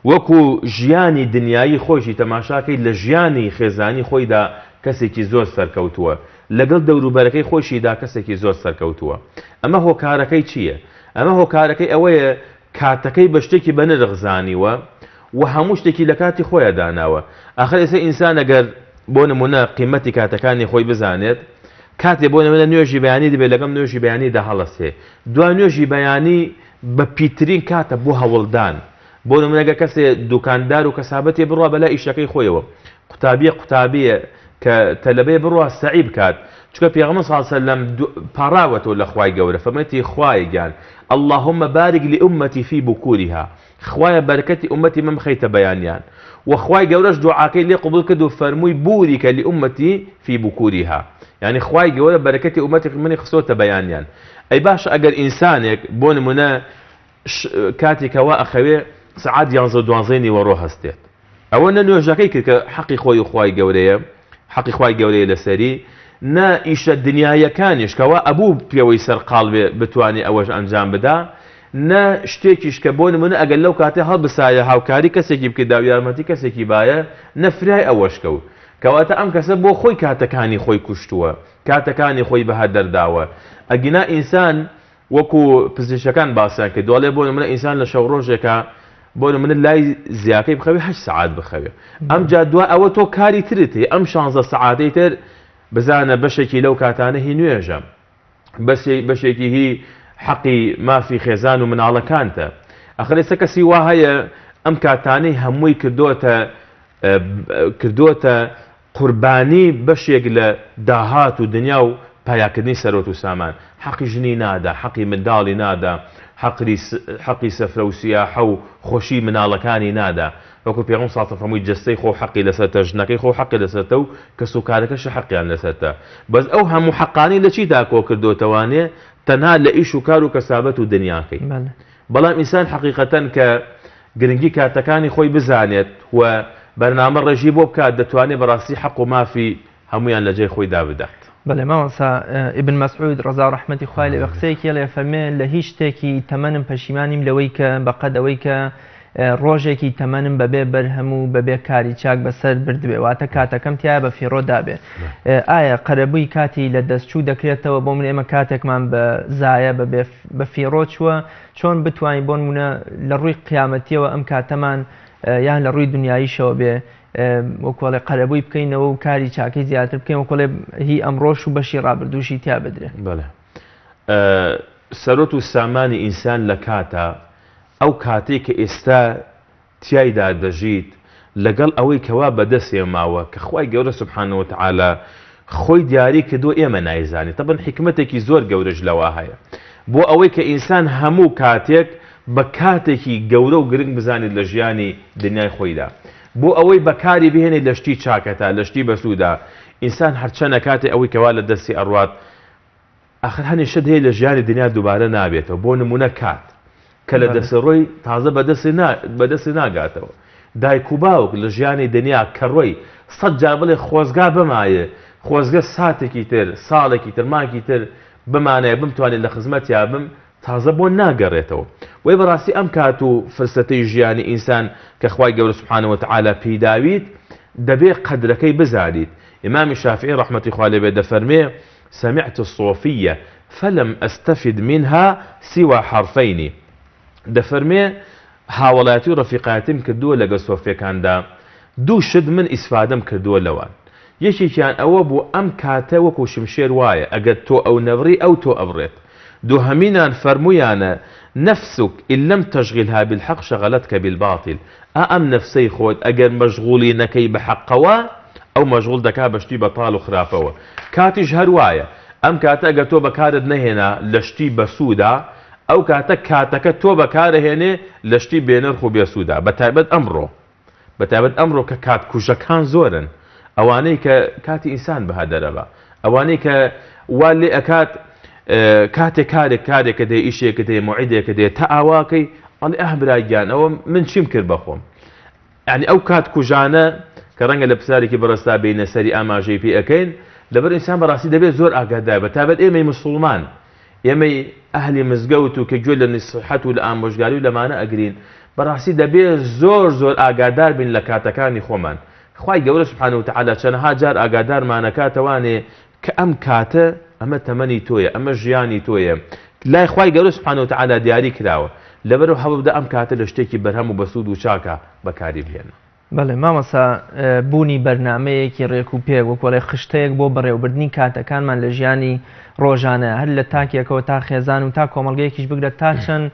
وەکو ژیانی دنیایی خۆشی تەماشاکەی لە ژیانی خێزانی خۆیدا کەسێکی زۆر سەرکەوتووە لەگەڵ دەوروبەرەکەی خۆشیدا کەسێکی زۆر سەرکەوتووە ئەمە هۆکارەکەی چییە؟ ئەمە هۆکارەکەی ئەوەیە کاتەکەی بە شتێکی بە نرخزانیوە و هەموو شتێکی لە کاتی خۆیان داناوە ئاخر ئێستا ئینسان ئەگەر بۆ نمونە قیمەتی کاتەکانی خۆی بزانێت کاتێ بۆ نمونە نوێژی بەیانی دەبێت لەگەم نوێژی بەیانیدا هەڵەسێ دوای نوێژی بەیانی بە پیترین کاتە بۆ هەوڵدان بۆ نمونەگە کەسێ دوکاندار و کەسابەتی بڕوا بەلا ئیشەکەی خۆیەوە قوتابیە کە تەلەبەیە بڕوا سەعی بکات چونکە پێغەمبەر صلی الله علیه و سلم پاراوەتەوە لە خوای گەورە فەرموویەتی خوای گیان اللهم بارك لأمتي في بكورها خوای بەرەکەتی ئومەتی من بخەیتە بەیانیان و خوای گەورەش دوعاکەی لێ قبول کرد و فەرمووی بورك لأمتي في بكورها یعنی خوای گەورە بەرەکەتی ئومەتی منی خستۆتە بەیانیان ئەی باش ئەگەر ئینسانێک بۆ نمونە کاتێکەوە ئەخەوێ سعات 11-12 نیوەڕۆ هەستێت ئەوە نە نوێژەکەی کرد کە حەقی خۆی و خوای گەورەیە حەقی خوای گەورەیە لەسەری نا ئیشە دنیایەکانیش کەوا ئەبوو پێوەی سەرقاڵ بێ بتوانێت ئەوەش ئەنجام بدا نا شتێکیش کە بۆ نمونە ئەگەر لەو کاتێ هەڵبسایە هاوکاری کەسێکی بکەدا و یارمەتی کەسێکی باە نەفرای ئەوەشکەوت کەواتە ئەم کەسە بۆ خۆی کاتەکانی خۆی کوشتووە کاتەکانی خۆی بەها دەرداوە ئەگینا ئینسان وەکو پزیشەکان باسییان کرد دوڵێ بۆ نمونە ئینسان لە شەو ڕۆژێکە بۆ نمونە لای زیاکەی بخەوێ 8 سعات بخەوێ ئەم جا دوای ئەوە تۆ کاری ترت هەیە ئەم 16 سعاتەی تر بزانە بەشێکی لەو کاتانە هی نوێژە بەشێکی هی حەقی مافی خێزان و مناڵەکانتە ئەخرێسە کەسی وا هەیە ئەم کاتانەی هەمووی کردوتە قوربانی بەشێک لە داهات و دنیا و پایاکردنی سەرۆت و سامان حەقی ژنی نادا حەقی منداڵی نادا حەقی سەفرە و سیاحە و خۆشی مناڵەکانی نادا وەکو پێغەمبەر صلی الله علیه و فەرمووی جەستەی خۆ حەقی لەسەرتە ژنەکەی خۆ حەقی لەسەرتە و کەس و کارەکەش حەقیان لەسەرتە بەس ئەو هەموو حەقانی لە چیدا کۆ کردوتەوانێ تەنها لە ئیش و کار و کەسابەت و دنیاکەی بەڵام ئینسان حەقیقەتەن کە گرنگی کاتەکانی خۆی بزانێت و بەرنامە ڕێژی بۆ بکات دەتوانێت بەڕاستی حەق و مافی هەمویان لە جێی خۆی دابدات بەڵێ مامۆستا ئیبن مەسعود ڕەزا ڕەحمەتی خوای لێ بە قسەیەکی لێ فەرمێ لە هیچ شتێکی تەمەنم پەشیمانیم لەوەی کە بەقەد ئەوەی کە ڕۆژێکی تەمەنم بەبێ بەرهەموو بەبێ کاری چاک بەسەر بردبێ واتە کاتەکەم تیا بە فیڕۆدابێ ئایا قەرەبووی کاتی لە دەستچوو دەکرێتەوە بۆ من ئێمە کاتێکمان بە زایە بە فیڕۆ چووە چۆن بتوانین بۆ نمونە لە ڕووی قیامەتیەوە ئەم کاتەمان یان لە ڕووی دنیاییشەوە بێ وەکوڵێ قەرەبووی بکەینەوە و کاری چاکەی زیاتر بکەین وەکوڵێ هی ئەمڕۆژ و بەشی ڕابردووشی تیا بدرێ بەڵێ سەرۆت و سامانی ئینسان لە کاتە ئەو کاتێک کە ئێستا تیایدا دەژیت لەگەڵ ئەوەی کەوا بەدەستێ ماوە کە خوای گەورە سوبحانەهو وتەعالا خۆی دیاری کردووە ئێمە نایزانێت تەبەن حیکمەتێکی زۆر گەورەش لەوە هەیە بۆ ئەوەی کە ئینسان هەموو کاتێک بە کاتێکی گەورە و گرنگ بزانێت لە ژیانی دنیای خۆیدا بۆ ئەوەی بەکاری بهێنێت لە شتی چاکەتە لە شتی بەسوودا ئینسان هەرچەنە کاتێ ئەوەی کەوا لە دەستی ئەڕوات ئاخر هەنێشت هەیە لە ژیانی دنیا دووبارە نابێتەوە بۆ نمونە کات کە لە دەسەڕۆی تازە بەدەستی ناگاتەوە دایک و باوک لە ژیانی دنیا کە ڕۆی 100 جار بڵێ خۆزگا بمایە خۆزگە ساتێکی تر ساڵێکی تر مانگی تر بمانەیە بمتوانێت لە خزمەتیا بم تازە بۆ ناگەڕێتەوە وی بەڕاستی ئەم کات و فرسەتەی ژیانی ئینسان کە خوای گەورە سوبحانەهو وتەعالا پێداویت دەبێ قەدرەکەی بزانیت ئیمامی شافعی ڕەحمەتی خوا لێ بێ دەفەرمێ سمعت الصوفية فلم أستفد منها سوى حرفين دەفەرمێ هاوڵاتی و ڕەفیقاتیم کردووە لەگە سۆفیەکاندا دوو شت من ئیسفادەم کردووە لەوان یەکێکیان ئەوە بوو ئەم کاتە وەکو شمشێر وایە ئەگەر تۆ ئەو نەبڕی ئەو تۆ ئەبڕێت دووهەمینان فەرموویانە نفسك إن لم تشغلها بالحق شغلتك بالباطل ئەم نفسەی خۆت ئەگەر مەشغوڵی نەکەی بە حەقەوە ئەو مەشغوڵ دەکا بەشتی بەتاڵ و خراپەوە کاتیش هەروایە ئەم کاتە ئەگەر تۆ بەکارت نەهێنا لە شتی بەسوودا ئەو کاتە کاتەکە تۆ بەکارهێنێ لە شتی بێنرخ و بێسوودا بەتایبەت ئەمڕۆ کە کات کوژەکان زۆرن ئەوانەی کە کاتی ئینسان بەها دەرەبە ئەوانەی کە وا لێ ئەکات کاتێک کارێکە دێ ئیشێکە دێ موعیدێکە دێ تا ئاواکەی ئەڵێ ئەهبراگیان ئەوە من چیم کرد بەخۆم یعنی ئەو کات کوژانە کە ڕەنگە لە پرسیارێکی بەڕستا بینە سەری ئاماژەی پێ ئەەکەین لەبەر ئینسان بەڕاستی دەبێت زۆر ئاگادار بەتابەت ئێمەی موسڵمان ئێمەی ئەهلی مزگەوت و کە گوێ لە نسیحەت و لە ئامۆژگاری و لەمانە ئەگرین بەڕاستی دەبێت زۆر ئاگادار بین لە کاتەکانی خۆمان خوای گەورە سوبحانەهو وتەعالا چەندەها جار ئاگادارمانەکاتەوانێ کە ئەم کاتە ئەمە تەمەنی تۆیە ئەمە ژیانی تۆیە لای خوای گەورە سوبحانەهو وتەعالا دیاری کراوە لەبەرەوە هەوڵ بدە ئەم کاتە لە شتێکی بەرهەم و بەسوود و چاکە بەکاری بهێنە بەڵێ مامەسا بوونی بەرنامەیەکی ڕێک و پێک وەکوڵێ خشتەیەک بۆ بەڕێوەبردنی کاتەکانمان لە ژیانی ڕۆژانە هەر لە تاکێکەوە تا خێزان و تا کۆمەڵگەیەکیش بگرێت تا چەند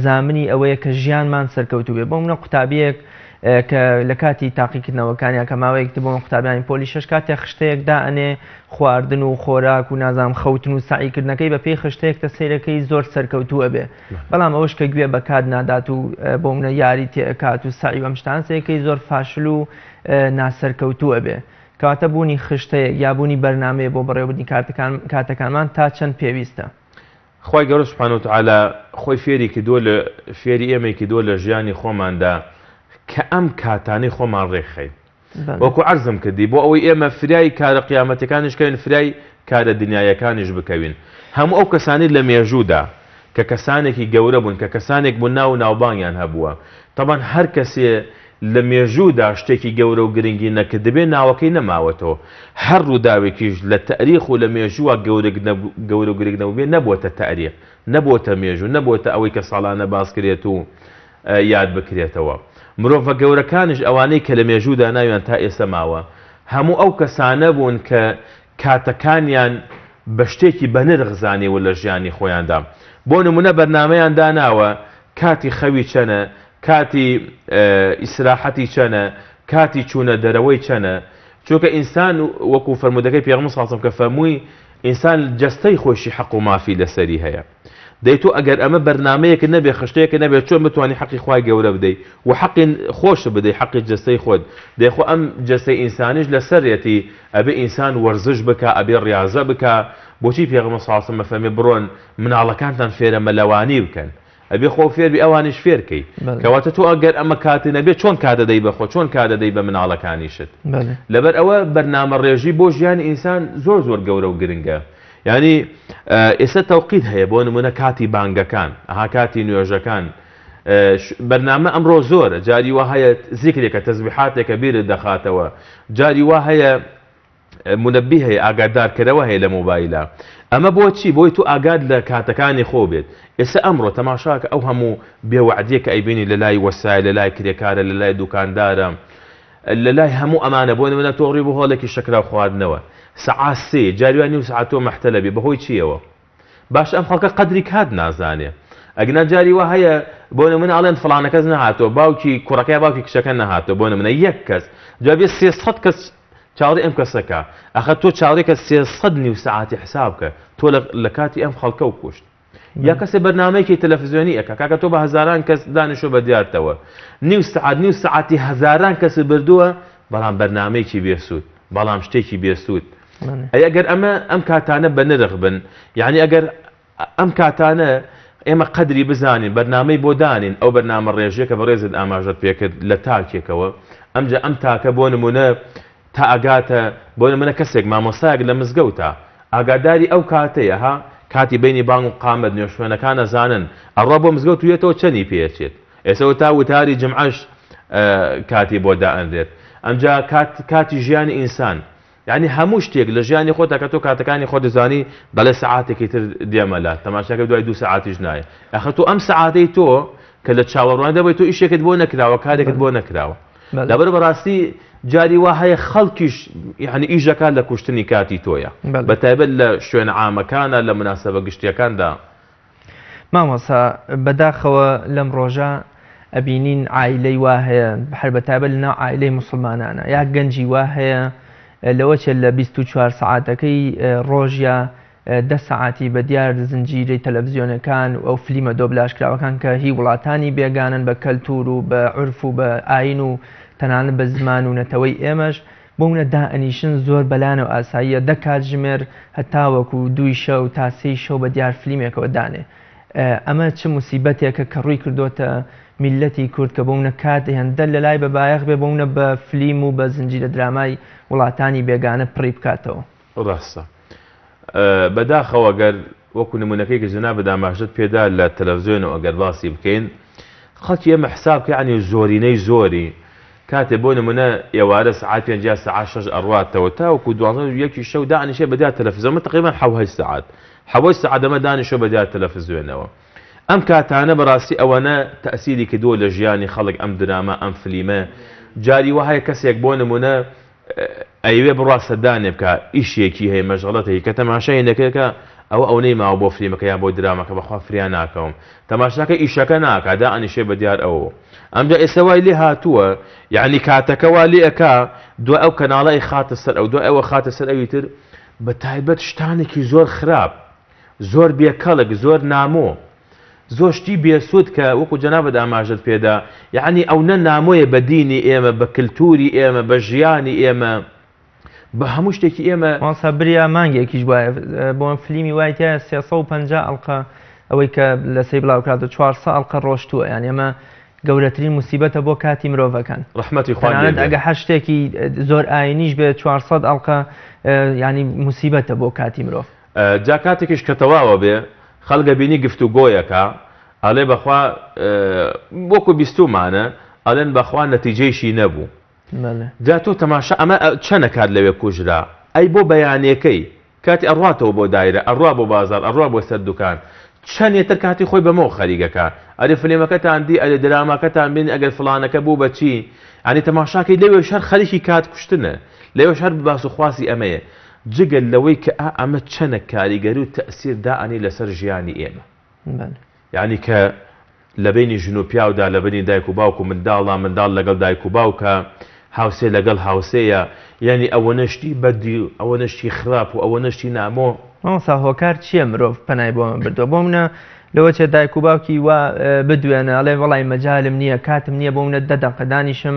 زامنی ئەوەیە کە ژیانمان سەرکەوتوو بێ بۆ منە قوتابیەک کە لە کاتی تاقیکردنەوەکانیان کە ماوەیەکی بۆ من قوتابیانی پۆلی 6 کاتێک خشتەیەک دائەنێ خواردن و خۆراک و نازام خەوتن و سعیکردنەکەی بە پێی خشتەیەک تە سەیرەکەی زۆر سەرکەوتووە بێ بەڵام ئەوەش کە گوێ بە کات نادات و بۆ منە یاری تێکات و سعی ئەم شتان سەیەکەی زۆر فاشل و ناسەرکەوتووە بێ کەواتە بوونی خشتەیەک یا بوونی بەرنامەیە بۆ بەڕێوەبردنی کاتەکانمان تا چەند پێویستە خوای گەورە سوبحانەهو وتەعالا خۆی فێری کردووە لە فێری ئێمەی کردووە لە ژیانی خۆماندا کە ئەم کاتانەی خۆمان ڕێکخەین وەکو عەرزم کردی بۆ ئەوەی ئێمە فریای کارە قیامەتەکانیشکەین فرای کارە دنیایەکانیش بکەوین هەموو ئەو کەسانی لە مێژوودا کە کەسانێکی گەورە بوون کە کەسانێک بوون ناو ناوبانگیان هەبووە طبعاً هەر کەسێ لە مێژوودا شتێکی گەورە و گرنگی نەکرد دەبێت ناوەکەی نەماوەتەوە هەر ڕووداوێکیش لە تەریخ و لە مێژووە گەورە و گرنگ نەبوو نەبووەتە تەریخ نەبووەتە مێژوو نەبووەتە ئەوەی کە ساڵانە باسکرێت و یاد بکرێتەوە مرۆڤە گەورەکانش ئەوانەی کە لە مێژوودا ناویان تا ئێستا ماوە هەموو ئەو کەسانە بوون کە کاتەکانیان بە شتێکی بەنرخزانیوە لە ژیانی خۆیاندا بۆ نمونە بەرنامەیان داناوە کاتی خەوی چەنە کاتی ئیسراحەتی چەنە کاتی چوونە دەرەوەی چەنە چونکە ئینسان وەکو فەرمودەکەی پێغەمبەر صلی الله علیه و سلم کە فەرمووی ئینسان جەستەی خۆشی حەق و مافی لەسەری هەیە دەیتۆ ئەگەر ئەمە بەرنامەیەک نەبێ خشتەیەک نەبێت چۆن بتوانانی حەقی خوای گەورە بدەیت و حەقی خۆش بدەیت حەقی جەستەی خۆت دەیخۆ ئەم جەستەی ئینسانیش لەسەرێتی ئەبێ ئینسان وەرزش بکە ئەبێ ڕیاضە بکە بۆچی پێغەمبەر صلی الله علیه و سلم فەرمی بڕۆن مناڵەکانتان فێرە مەلەوانی بکەن ئەبێ خۆ فێربی ئەوانیش فێرکەی کەواتە تۆ ئەگەر ئەمە کاتی نەبێت چۆن کادەدەی بەخۆ چۆن کادەدەی بە مناڵەکانیشت لەبەر ئەوە بەرنامە ڕێژی بۆ ژیانی ئینسان زۆر زۆر گەورە و گرنگە یعنی ئێستا تەوقید هەیە بۆ نمونە کاتی بانگەکان ئەها کاتی نوێژەکان بەرنامە ئەمڕۆ زۆرە جاری وا هەیە زیکرێکە تەسبیحاتێکە بیرت دەخاتەوە جاری وا هەیە منبه هەیە ئاگادارکەرەوە هەیە لە مۆبایلە ئەمە بۆچی بۆی تو ئاگاد لە کاتەکانی خۆ بێت ئێستا ئەمڕۆ تەماشاکە ئەو هەموو بێوەعدیە کە ئەیبینی لە لای وەسایل لە لای کرێکارە لە لای دوکاندارە لە لای هەموو ئەمانە بۆ نمونە تۆڕی بۆ هۆڵێکی شەکرا خواردنەوە سەعات سێ جاریوان نیم سەعات تۆ مەحتەلەبی بەهۆی چیەوە باش ئەم خەڵکە قەدری کات نازانێ ئەگەنا جاری وا هەیە بۆ نمونە ئەڵێن فڵانە کەس نەهاتەوە باوکی کوڕەکەی باوکی کچەکە نەهاتەوە بۆ نمونە یەک کەس جا بێ 300 کەس چاوەڕێی ئەم کەسەکە ئەخە تۆ چاوەڕێکە 300 نیو سەعاتی حساب کە تۆ لە کاتی ئەم خەڵکە و کوشت یا کەسێ بەرنامەیەکی تەلەڤیزیۆنی ئەکا کاکە تۆ بە هەزاران کەس دانیشتۆ بەدیارتەوە نیو سەعاتی هەزاران کەس بردووە بەڵام بەرنامەیەکی بێسوود بەڵام شتێکی بێسوود ئەگەر ئەم کاتانە بە نرخ بن یعنی ئەگەر ئەم کاتانە ئێمە قەدری بزانین بەرنامەی بۆ دانین ئەو بەرنامە ڕێژەیە کە بەڕێزت ئاماژەت پێکرد لە تاکێکەوە ئەمجا ئەم تاکە بۆ نمونە تا ئەگاتە بۆ نمونە کەسێک مامۆستایەک لە مزگەوتە ئاگاداری ئەو کاتەیە ها کاتی بینی بانگ و قامەت نوێژخوێنەکانە زانن ئەڕۆ بۆ مزگەوت وێتەوە چەندی پێچێت ئێستا تا وتاری جمعەش کاتی بۆ دائەنرێت ئەمجا کاتی ژیانی ئینسان یعنی هەموو شتێک لە ژیانی خۆتا کە تۆ کاتەکانی خۆ دەزانی بەڵێ سەعاتێکی تر دێمەلا تەماشاکە دوای 2 سەعاتیش نایە ئەخە تۆ ئەم سەعاتەی تۆ کە لە چاوەڕوان دەبێت تۆ ئیشێکت بۆ نەکراوە کارێکت بۆ نەکراوە لەبەر بەڕاستی جاری وا هەیە خەڵکیش یعنی ئیژەکان لە کوشتنی کاتی تۆیە بەتایبەت لە شوێنە عامەکانە لە مناسبە گشتیەکاندا مامۆستا بەداخەوە لەم ڕۆژە ئەبینین عائیلەی وا هەیە هەر بەتایبەت لەناو عائیلەی موسڵمانانە یا گەنجی وا هەیە لەوەچێت لە 24 سەعاتەکەی ڕۆژە 10 سەعاتی بە دیار زنجیرەی تەلەڤیزیۆنەکان و ئەو فلیمە دۆبلاشکراوەکان کە هی وڵاتانی بێگانن بە کەلتور و بە عورف و بە ئاین و تەنانەت بە زمان و نەتەوەی ئێمەش بۆونە دائەنیشن زۆر بەلانە و ئاساییە دەکات ژمێر هەتاوەکو 2 شەو تا 3 شەو بە دیار فلیمێکەوە دانێ ئەمە چ موسیبەتێکە کە ڕووی کردوتە میلەتی کورد کە بۆونە کات هەندە لە لای بە بایەخ بێ بۆونە بە فلیم و بە زنجیرە درامای وڵاتانی بێگانە پڕی بکاتەوە ڕاستە بەداخەوە گەر وەکو نمونونەکەی کە جنا بەداماشت پێدا لە تەلەڤیزیۆنەوە ئەگەر باسی بکەین خەڵکی ئێمە حساب کە عنی زۆرینەی زۆری کاتێ بۆ نمونە ئێوارە سەعات 5 سەعات 6 ئەڕواتەوە تاوەکو 12 شەو دانیشێ بەدیار تەلەڤیزیۆن تقریبا 7 سەعات 7 سەعات دەمە دانیشۆ بەدیار تەلەڤیزیۆنەوە ئەم کاتانە بەڕاستی ئەوەنە تەئسیری کردووە لە ژیانی خەڵک ئەم درامە ئەم فلیمە جاری وهەیە کەسێک بۆ نمونە ئەیوێ بڕوا سەردانێ بکە ئیشێکی هەیە مەشغەڵەتێکی کە تەماشای نەکەکە ئەوە نەیماوە بۆ فلیمەکە یا بۆ درامەکە بەخوا فریان ناکەوم تەماشاکە ئیشەکە ناکە دائەنیشێ بەدیار ئەوە ئەمجا ئێستا وای لێ هاتووە یعنی کاتەکە وا لێ ئەکا دوای ئەو کەناڵای خاتە سەر ئەو دوای ئەوە خاتە سەر ئەوی تر بە تایبەت شتانێکی زۆر خراپ زۆر بێکەڵک زۆر نامۆ زۆر شتی بێسوود کە وەکو جەنابەت ئاماژەت پێدا یعنی ئەو نە نامۆیە بە دینی ئێمە بە کللتوری ئێمە بە ژیانی ئێمە بە هەموو شتێکی ئێمە ماسا بریا مانگێکیش وایە بۆ فلیمی وایە 350 ئەڵقە ئەوەی کە لە سەی بڵاوکراتە 400 ئەڵقە ڕۆشتووە یان ئێمە گەورەترین موسیبەتە بۆ کاتی مرۆڤەکان. ڕەحمەتی خوان ئەگە هەر شتێکی زۆر ئاینیش بێت 400 ئەڵقە ینی موسیبەتە بۆ کاتی مرۆڤ. جا کاتێکیش کە تەواوە بێ خەڵگە بینی گفتوگۆیەکە ئەڵێ بەخوا وەکو بیستومانە ئەڵێن بەخوا نەتیجەیشی نەبوو. جا تۆ تەماشا ئەمە چەنە کات لەوێ کوژرا ئەی بۆ بەیانیەکەی کاتی ئەڕاتەوە بۆ دایرە ئەڕوا بۆ بازار ئەڕوا بۆ سەر دوکان چەندێتر کاتی خۆی بەمەوە خەریگەکە ئەرێ فلێمەکەتان دی ئەرێ دراماکەتان بین ئەگەر فڵانەکە بوو بەچی ئەنی تەماشاکەی لەوێ شەر خەریکی کات کوشتنە لەوێ شەر باس و خواسی ئەمەیە جگەل لەوەی کە ئەمە چەنە کاریگەری و تەسیر دائنی لەسەر ژیانی ئێمە یعنی کە لە بینی ژن و پیاودا لە بینی دایک و باوک و منداڵە منداڵ لەگەڵ دایک و باوکە هاوسێ لەگەڵ هاوسەیە یعنی ئەوە نشتی بەدی و ئەوە نشتی خراپ و ئەوە نشتی نامۆ ئەوسا هۆکار چییە مرۆڤ پەنای بۆمە بردووە بۆ منە لەوە چێ دایک و باوکی وا بدوێنە ئەڵێ وەڵی مەجالم نییە کاتم نییە بۆ منە دەدەقە دانیشم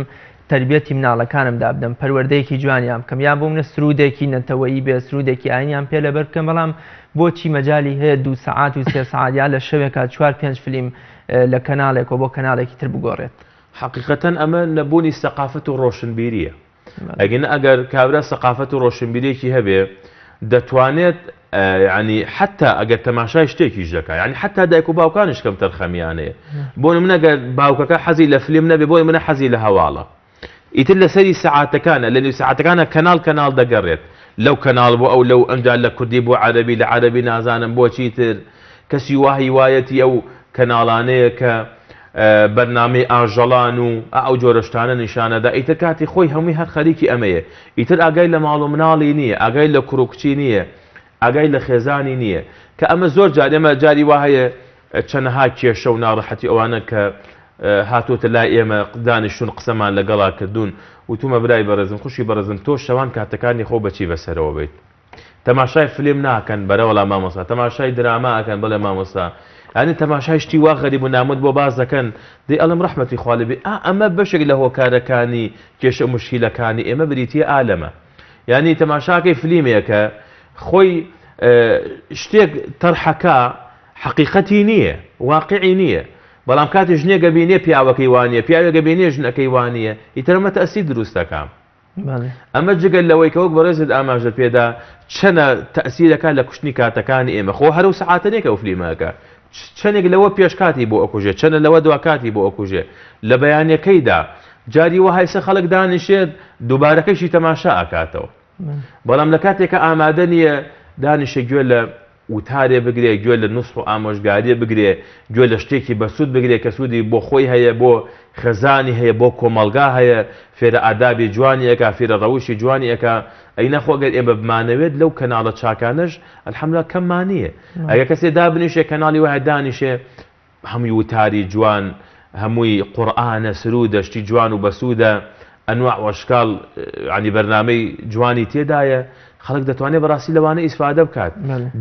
تربیەتی مناڵەکانم دابدەم پەروەردەیەکی جوانیان بکەم یا بۆ منە سرودێکی نەتەوەیی بێ سرودێکی ئاینیان پێ لەبەر بکەم بەڵام بۆچی مەجای هەیە 2 سعات و 3 سعات یا لە شەوێکە 4-5 فیلم لە کەناڵێک و بۆ کەناڵێکی تر بگۆڕێت. حقیقەتەن ئەمە نەبوونی سەقافەت و ڕۆشنبیریە ئەگەن ئەگەر کابرا سەقافەت و ڕۆشنبیرێکی هەبێ دەتوانێت ینی حتا ئەگەر تەماشای شتێکیش دەکات ینی حتا دایک و باوکانش کەم تەرخەمیانەیە بۆ منە گەر باوکەکە حەزی لە فلم نەبێ بۆی منە حەزی لە هەواڵە ئیتر لەسەری سەعاتەکانە لە نوێ سەعاتەکانە کەناڵ دەگەڕێت لەو کەناڵ بۆ ئەو لەو ئەنجا لە کوردی بۆ عەرەبی لە عەرەبی نازانم بۆچی تر کەسی وا هیوایەتی ئەو کەناڵانەیە کە بەرنامەی ئاژەڵان و ئەو جۆرە شتانە نیشانەدا ئیتر کاتی خۆی هەمووی هەر خەریکی ئەمەیە ئیتر ئاگای لە ماڵ و مناڵی نییە ئاگای لە کوڕکچی نییە ئاگای لە خێزانی نییە کە ئەمە زۆر جار ئێمە جاری وا هەیە چەندەها کێشە و ناڕەحەتی ئەوانە کە هاتوۆتە لای ئێمە دانیشتون قسەمان لەگەڵا کردوون وتومە برای بەڕێزم خوشی بەڕێزم تۆ شەوان کاتەکانی خۆ بەچی بەسەرەوە بیت تەماشای فلم ناکەن بەرەوەڵا مامۆستا تەماشای دراما ئەکەن بڵێ مامۆستا ئەنی تەماشای شتی وا غەریب و نامۆت بۆ باز دەکەن دەی ئەڵم ڕەحمەتی خوا لێبێ ئەمە بەشێک لە هۆکارەکانی کێشە مشکیلەکانی ئێمە بریتیە ئالەمە یعنی تەماشاکەی فلیمەیە کە خۆی شتێک تەرحەکە حقیقەتی نییە واقعی نییە بەڵام کاتی ژنێگە بینێ پیاوەکەی وانە پیاوێگە بینێ ژنەکەی وانە ئیترمە تەسی دروستەکەم ئەمە جگەل لەوەی کە وەک بەڕێزت ئاماژە پێدا چەنە تەسیرەکە لە کوشتنی کاتەکانی ئێمە خۆ هەرو سەعاتەنێکە ئەو فلیمەکە چەندێک لەوە پێشکاتی بۆ ئەکوژێ چەنە لەوە دواکاتی بۆ ئەکوژێ لە بەیانەکەیدا جاری وهایسە خەڵک دانیشێت دووبارەکەیشی تەماشا ئاکاتەوە بەڵام لە کاتێکە ئامادە نییە دانیشە گوێ لە وتارێ بگرێ گوێ لە نووسڵ و ئامۆژگاریە بگرێ گوێ لە شتێکی بەسوود بگرێ کە سوودی بۆ خۆی هەیە بۆ خەزانی هەیە بۆ کۆمەڵگا هەیە فێرە ئادابی جوانیەکە فێرە ڕەوشی جوانیەکە ئەی نەخۆگەر ئێمە بمانەوێت لەو کەناڵە چاکانەش ئەلحەمدولیلا کەممانیە ئەگە کەسێ دابنیشێ کەناڵی وایە دانیشێ هەمووی وتاری جوان هەمووی قورئانە سرودە شتی جوان و بەسوودە ئەنواع وەشکاڵ عنی بەرنامەی جوانی تێدایە خەڵک دەتوانێت بەڕاستی لەوانە ئیسفادە بکات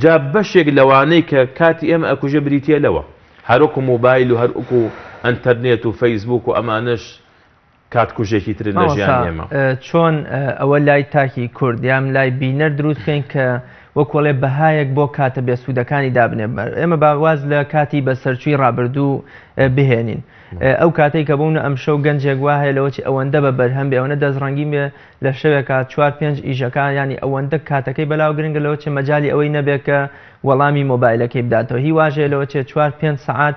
جا بەشێک لەوانەی کە کاتی ئێمە ئەکوژە بریتە لەوە هەروەکو مۆبایل و هەروەکو ئەنتەرنێت و فەیسبوک و ئەمانش کاتکوژێکی تر لە ژیان ئێمە چۆن ئەوە لای تاکی کورد یان لای بینەر دروستکەین کە وەکوڵێ بەهایەک بۆ کاتە بێسوودەکانی دابنێ ئێمە باواز لە کاتی بەسەرچووی ڕابردوو بهێنین ئەو کاتێک کە بوون ئەم شەو گەنجێک وایە لەوەی ئەوەندە بە بەرهەم بێ ئەوەنە دەستڕەنگی بێ لە شەوێکە 4-5 ئیژەکان ینی ئەوەندە کاتەکەی بەلاو گرنگە لەوە چێ مەجای ئەوەی نەبێت کە وەڵامی مۆبایلەکەی بداتەوە هی واژێ لەوە چێ 4-5 سعات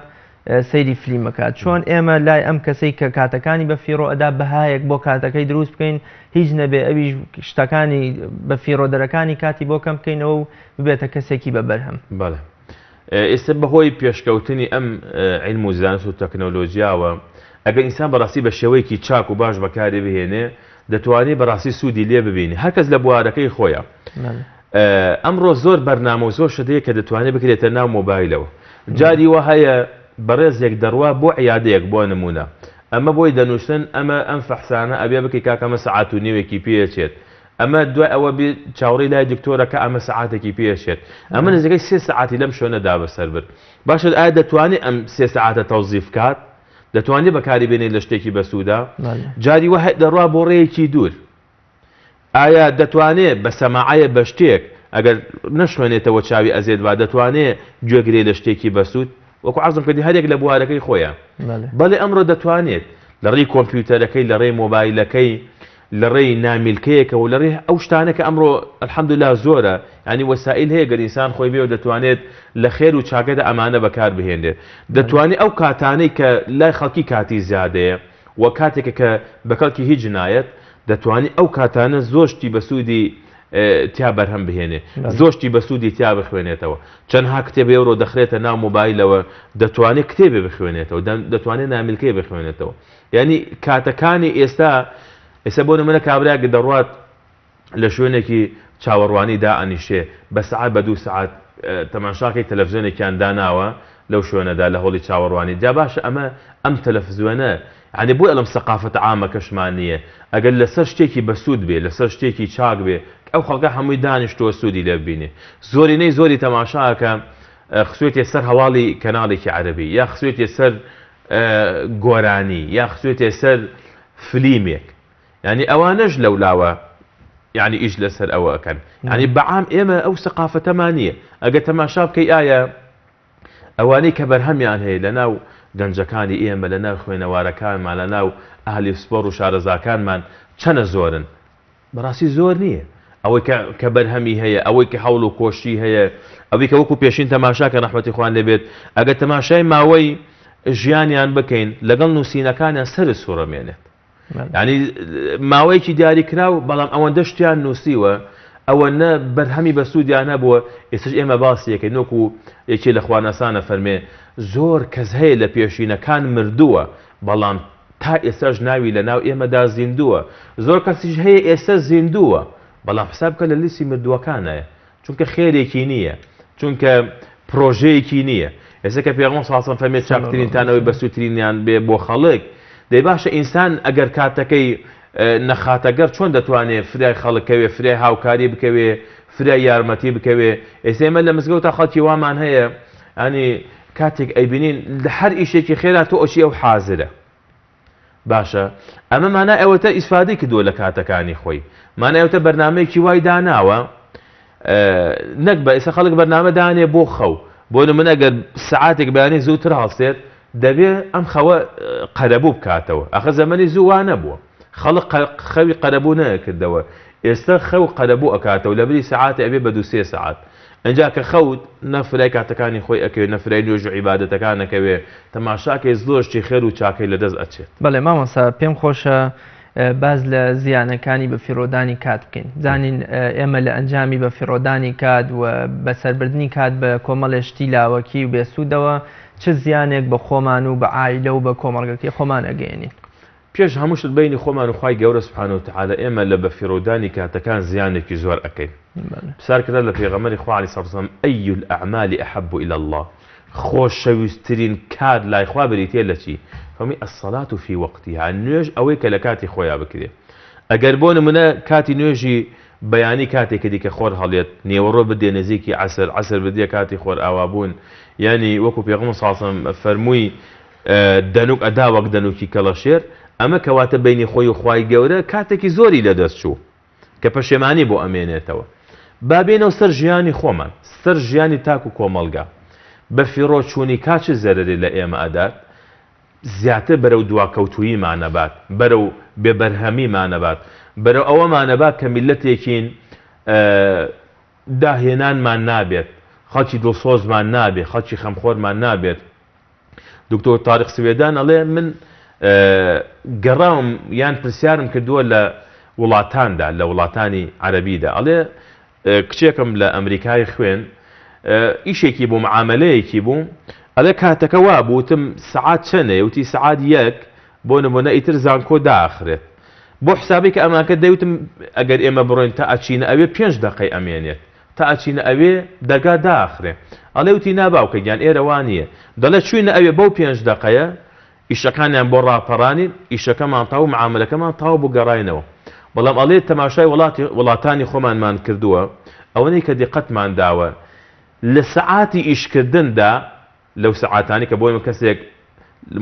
سەیری فلیمەکات چۆن ئێمە لای ئەم کەسەی کە کاتەکانی بە فیڕۆ ئەدا بەهایەک بۆ کاتەکەی دروست بکەین هیچ نەبێ ئەویش شتەکانی بە فیڕۆدەرەکانی کاتی بۆ کەم بکەینەوە و ببێتە کەسێکی بە بەرهەم بەڵێ ئێستا بەهۆی پێشکەوتنی ئەم عیلم و زانست و تەکنۆلۆژیاوە ئەگەر ئینسان بەڕاستی بە شێوەیەکی چاک و باش بەکاری بهێنێ دەتوانێت بەڕاستی سوودی لێ ببینی هەرکەس لە بوارەکەی خۆیە ئەمڕۆ زۆر بەرنامە و زۆر شتەیە کە دەتوانێت بکرێتە ناو مۆبایلەوە جاری وە هەیە بەڕێزێک دەڕوا بۆ عیادەیەک بۆ نمونە ئەمە بۆی دەنووسن ئەمە ئەم فەحسانە ئەبێ بکەی کاکەمە سەعات و نیوێکی پێچێت ئەمە دوای ئەوە چاوەڕێی لای دکتۆرەکە ئەمە سەعاتێکی پێشێت ئەمە نزیکەی 3 سەعاتی لەم شوێنەدا بەسەر برد باشە ئایا دەتوانێت ئەم 3 سەعاتە تەوزیف بکات دەتوانێت بەکاری بێنێت لە شتێکی بەسوودا جاری وە دەڕوا بۆ ڕێیەکی دوور ئایا دەتوانێت بە سەماعەیە بە شتێک ئەگەر نەشوێنێتەوە چاوی ئەزێت وا دەتوانێت گوێگرێ لە شتێکی بەسوود وەکو عەرزم کردی هەرێک لە بوارەکەی خۆیان بەڵێ ئەمڕۆ دەتوانێت لە ڕێی کۆمپیوتەرەکەی لە ڕێی مۆبایلەکەی لە ڕێی نامیلکەیەکەوە لە ڕێ ئەو شتانە کە ئەمڕۆ الحەمدوللا زۆرە ینی وەسائل هەیە گەر ئینسان خۆی بێ و دەتوانێت لە خێر و چاکەدا ئەمانە بەکار بهێنێت دەتوانێت ئەو کاتانەی کە لای خەڵکی کاتی زیادەیە و کاتێکە کە بە کەڵکی هیچ جنایەت دەتوانێت ئەو کاتانە زۆشتی بە سوودی تیا بەرهەم بهێنێ زۆشتی بە سوودی تیا بخوێنێتەوە چەندها کتێبێ ئەوڕۆ دەخرێتە ناو مۆبایلەوە دەتوانێت کتێبێ بخوێنێتەوە دەتوانێت نامیلکەی بخوێنێتەوە ینی کاتەکانی ئێستا بۆ نمونە کابراگە دەڕوات لە شوێنێکی چاوەڕوانی دائەنیشێ بە سەعات بە 2 سەعات تەماشاکەی تەلەڤیزیۆنێکیان داناوە لەو شوێنەدا لە هۆڵی چاوەڕوانی جا باشە ئەم تەلەڤیزیۆنە ینی بۆی ئەڵم سەقافەتە عامەکەشمان نییە ئەگەر لەسەر شتێکی بەسوود بێ لەسەر شتێکی چاک بێ ئەو خەڵکە هەمووی دانیشتووە سوودی لێ ببینێ زۆرینەی زۆری تەماشاکە خسوێتێ سەر هەواڵی کەناڵێکی عەرەبی یا خسوێتێ سەر گۆرانی یا خسوێتێ سەر فلیمێک ینی ئەوانەش لەولاوە یعنی ئیش لەسەر ئەوە ئەکەن ینی بەعام ئێمە ئەو سەقافەتەمان نییە ئەگە تەماشا بکەی ئایا ئەوانەی کە بەرهەمیان هەیە لەناو گەنجەکانی ئێمە لە ناو خوێنەوارەکانمان لە ناو ئاهلی سپۆڕ و شارەزاکانمان چەنە زۆرن بەڕاستی زۆر نییە ئەوەی کە بەرهەمی هەیە ئەوەی کە هەوڵ و کۆشی هەیە ئەوەی کە وەکو پێشین تەماشاکە ڕەحمەتی خوان لێبێت ئەگە تەماشای ماوەی ژیانیان بکەین لەگەڵ نووسینەکانیان سەر سوڕەمێنێت ینی ماوەیەکی دیاریکراو بەڵام ئەوەندە شتیان نووسیوە ئەوەنە بەرهەمی بەسوودیان هەبووە ئێستش ئێمە باسیەکەی نۆکو یەکێ لە خوانەسانە فەرمێ زۆر کەس هەیە لە پێشینەکان مردووە بەڵام تا ئێستاش ناوی لە ناو ئێمەدا زیندووە زۆر کەسیش هەیە ئێستا زیندووە بەڵام حساب بکە لە لیستی مردووەکانایە چونکە خێرێکی نییە چونکە پرۆژەیەکی نییە ئێستا کە پێغەمبەر صلی الله علیه و سلم فەرمێت چاکترینتانەوەی بەسوودترینیان بێ بۆ خەڵک دەی باشە ئینسان ئەگەر کاتەکەی نەخاتەگەر چۆن دەتوانێت فرای خەڵکەوێ فرای هاوکاری بکەوێ فرای یارمەتی بکەوێ ئێستا ئێمە لە مزگەوت تا خەڵکی وامان هەیە ینی کاتێک ئەیبینین لە هەر ئیشێکی خێرا تۆ ئەوشی ئەو حازرە باشە ئەمە مانای ئەوەتە ئیسفادەی کردووە لە کاتەکانی خۆی مانای ئەوتە بەرنامەیەکی وای داناوە نەک بە ئێستا خەڵک بەرنامە دانێ بۆ خەو بۆ نمونە ئەگەر سەعاتێک بەیانی زووتر هەڵسێت دەبێ ئەم خەوە قەرەبوو بکاتەوە ئەخە زەمەنی زوو وا نەبووە خەڵک خەوی قەرەبوو نەکردەوە ئێستا خەو قەرەبوو ئەکاتەوە لە بری سەعاتە ئەبێ بە 2-3 سەعات ئەجا کە خەوت نەفرای کاتەکانی خۆی ئەکەوێت نەفرای نوێژ و عیبادەتەکانەکەوێ تەماشاکەی زۆرشتی خێر و چاکەی لەدەست ئەچێت بەڵێ مامۆستا پێم خۆشە باز لە زیانەکانی بە فیرۆدانی کات بکەین زانین ئێمە لە ئەنجامی بە فیرۆدانی کات و بەسەربردنی کات بە کۆمەڵێشتی لاوەکی و بێسوودەوە چه زیانێک بە خۆمان و بە عائیلە و بە کۆمەڵگەکەی خۆمان ئەگەێنین پێش هەمووشت بینی خۆمان و خوای گەورە سوبحانەهو وتعالە ئێمە لە بە فیرۆدانی کاتەکان زیانێکی زۆر ئەکەین بسارکرا لە پێغەمبەری خوا عەلەیهی سەڵاتو وسەلام ئەی الأعمال أحب إلى الله خۆشەویستترین کار لای خوا بریتێ لە چی فەرمی الصلاة في وقتها نوێژ ئەوەی کە لە کاتی خۆیان بکرێ ئەگەر بۆ نمونە کاتی نوێژی بەیانی کاتێکە دیکە خۆر هەڵێت نێوەڕۆ بدێ نزیکی عەسر بدێ کاتی خۆر ئاوابوون یعنی وەکو پێغەمبەر صلی الله علیه و سلم فەرمووی دەنوک ئەدا وەک دەنوکی کەڵەشێر ئەمە کەواتە بینی خۆی و خوای گەورە کاتێکی زۆری لەدەست چوو کە پەشێمانی بۆ ئەمێنێتەوە بابێنەوە سەر ژیانی خۆمان سەر ژیانی تاک و کۆمەڵگا بە فیرۆچوونی کاچ زەرری لە ئێمە ئەدات زیاتر بەرەو دواکەوتویی مانەبات بەرەو بێبەرهەمی مانەبات بەرەو ئەوە مانەبات کە میلەتێکین داهێنانمان نابێت خەڵکی دڵسۆزمان نابێت خەڵکی خەمخۆرمان نابێت دکتۆر تاریق سوێدان ئەڵێ من گەڕاوم یان پرسیارم کردووە لە وڵاتاندا لە وڵاتانی عەرەبیدا ئەڵێ کچێکم لە ئەمریکای خوێن ئیشێکی بوو معاملەیەکی بوو ئەڵێ کاتەکە وا بووتم سەعات چەندێ وتی سەعات 1 بۆ نمونە ئیتر زانکۆ داخرێت بۆ حسابی کە ئەماکە دەیوتم ئەگەر ئێمە بڕۆین تا ئەچینە ئەوێ 5 دقەی ئەمێنێت تا ئەچینە ئەوێ دەرگا داخرێ ئەڵێ وتی ناباوکە گیان ئێرە وانە دەڵێ چوینە ئەوێ بەو 5 دقەیە ئیشەکانیان بۆ ڕاپەڕانین ئیشەکەمان تاو معاملەکەمان تاو بوو گەڕاینەوە بەڵام ئەڵێ تەماشای وڵاتانی خۆمانمان کردووە ئەوەی کە دیقەتمان داوە لە سەعاتی ئیشکردندا لەو سەعاتانی کە بۆی کەسێک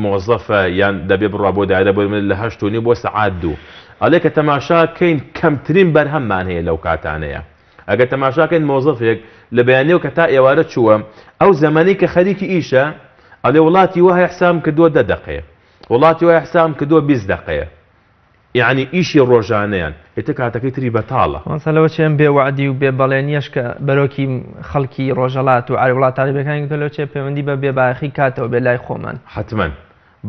مۆزەفە یان دەبێ بڕوا بۆ دایرە بۆ لە 8:30 بۆ سەعات 2 ئەڵێ کە تەماشاکەین کەمترین بەرهەممان هەیە لەو کاتانەیە ئەگەر تەماشاکەین مۆزەفێک لە بەیانیەوە کە تا ئێوارە چووە ئەو زەمانی کە خەریکی ئیشە ئەڵێ وڵاتی وایە حسام کردووە 10 دقەیە، وڵاتی وایە حسام کردووە 20 دقەیە، یعنی ئیشی ڕۆژانەیان ئێتە کاتەکەی تری بەتاڵە. مەسەلەوە چێن بێوەعدی و بێبەڵێنیەش کە بەرۆکی خەڵکی ڕۆژەڵات و ئاری وڵات تاریبەکانی گوتە لەو چێ پەیوەندی بە بێباخی کاتەوە بێ لای خۆمان. حتمما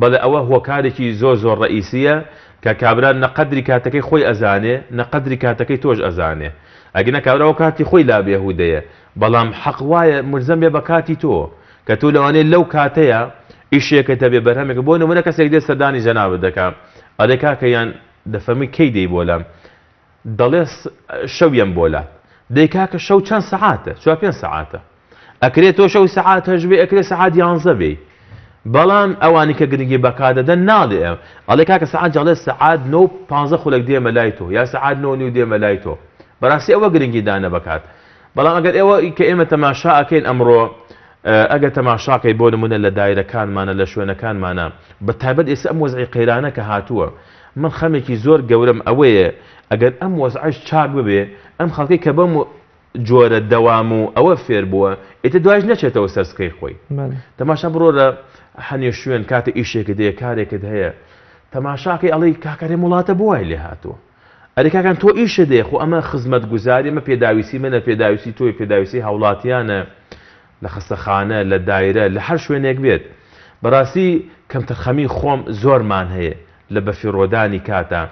بەڵێ ئەوە هۆکارێکی زۆر ڕئیسیە کە کابرا نەقەدری کاتەکەی خۆی ئەزانێ، نەقەدری کاتەکەی تۆش ئەزانێ. ئەگەنە کابراەوە کاتی خۆی لا بێهودەیە، بەڵام حەق وایە ملزەم بێ بە کاتی تۆ کە تۆ لەوانەیە لەو کاتەیە ئیشێکە بێ بەرهەمێکە بۆ نمونە کەسێک دێت سەردانی جەنابەت دەکات، ئەڵێ کاکەیان دەفەرمی کەی دەی بۆلام، دەڵێ شەویەم بۆلا، دەی کاکە شەو چەند سەعاتە؟ 4-5 سەعاتە. ئەکرێت تۆ شەو سەعات هەژبێ، ئەکرێت سەعات 11 بێ. بەڵام ئەوانی کە گرنگی بەکار دەدەن ناڵێ ئەڵێ کاکە سەعات جەڵێ سەعات 9:15 خولەک دێمە لای تۆ، یا سەعات 9:30 دێمە لای تۆ. بەڕاستی ئەوە گرنگی دانە بکات. بەڵام ئەگەر ئێوە کە ئێمە تەماشا ئەکەین ئەمڕۆ، ئەگەر تەماشاکەی بۆ نمونە لە دایرەکانمانە لە شوێنەکانمانە، بە تایبەت ئێستا ئەم وەزعی قەیرانە کە هاتووە، من خەمێکی زۆر گەورەم ئەوەیە ئەگەر ئەم وەزعش چاک ببێ، ئەم خەڵکی کە بەم جۆرە دەوام و ئەوە فێر بووە، ئێتە دوایش نەچێتەوە سەرسکەی خۆی. تەماشا بڕۆ لە هەنێ شوێن کاتە ئیشێکت هەیە، کارێکت هەیە، تەماشاکەی ئەڵێی کاکەرێ وڵاتە بۆ وای لێ هاتووە. ئەرێ کاکان تۆ ئیشە دێ، خۆ ئەمە خزمەت گوزاری، ئەمە پێداویستی منە، پێداویستی تۆی، پێداویستی هاوڵاتیانە، لە خستەخانە، لە دایرە، لە هەر شوێنێک بێت. بەڕاستی کەمتەرخەمی خۆم زۆرمان هەیە لە بەفیڕۆدانی کاتە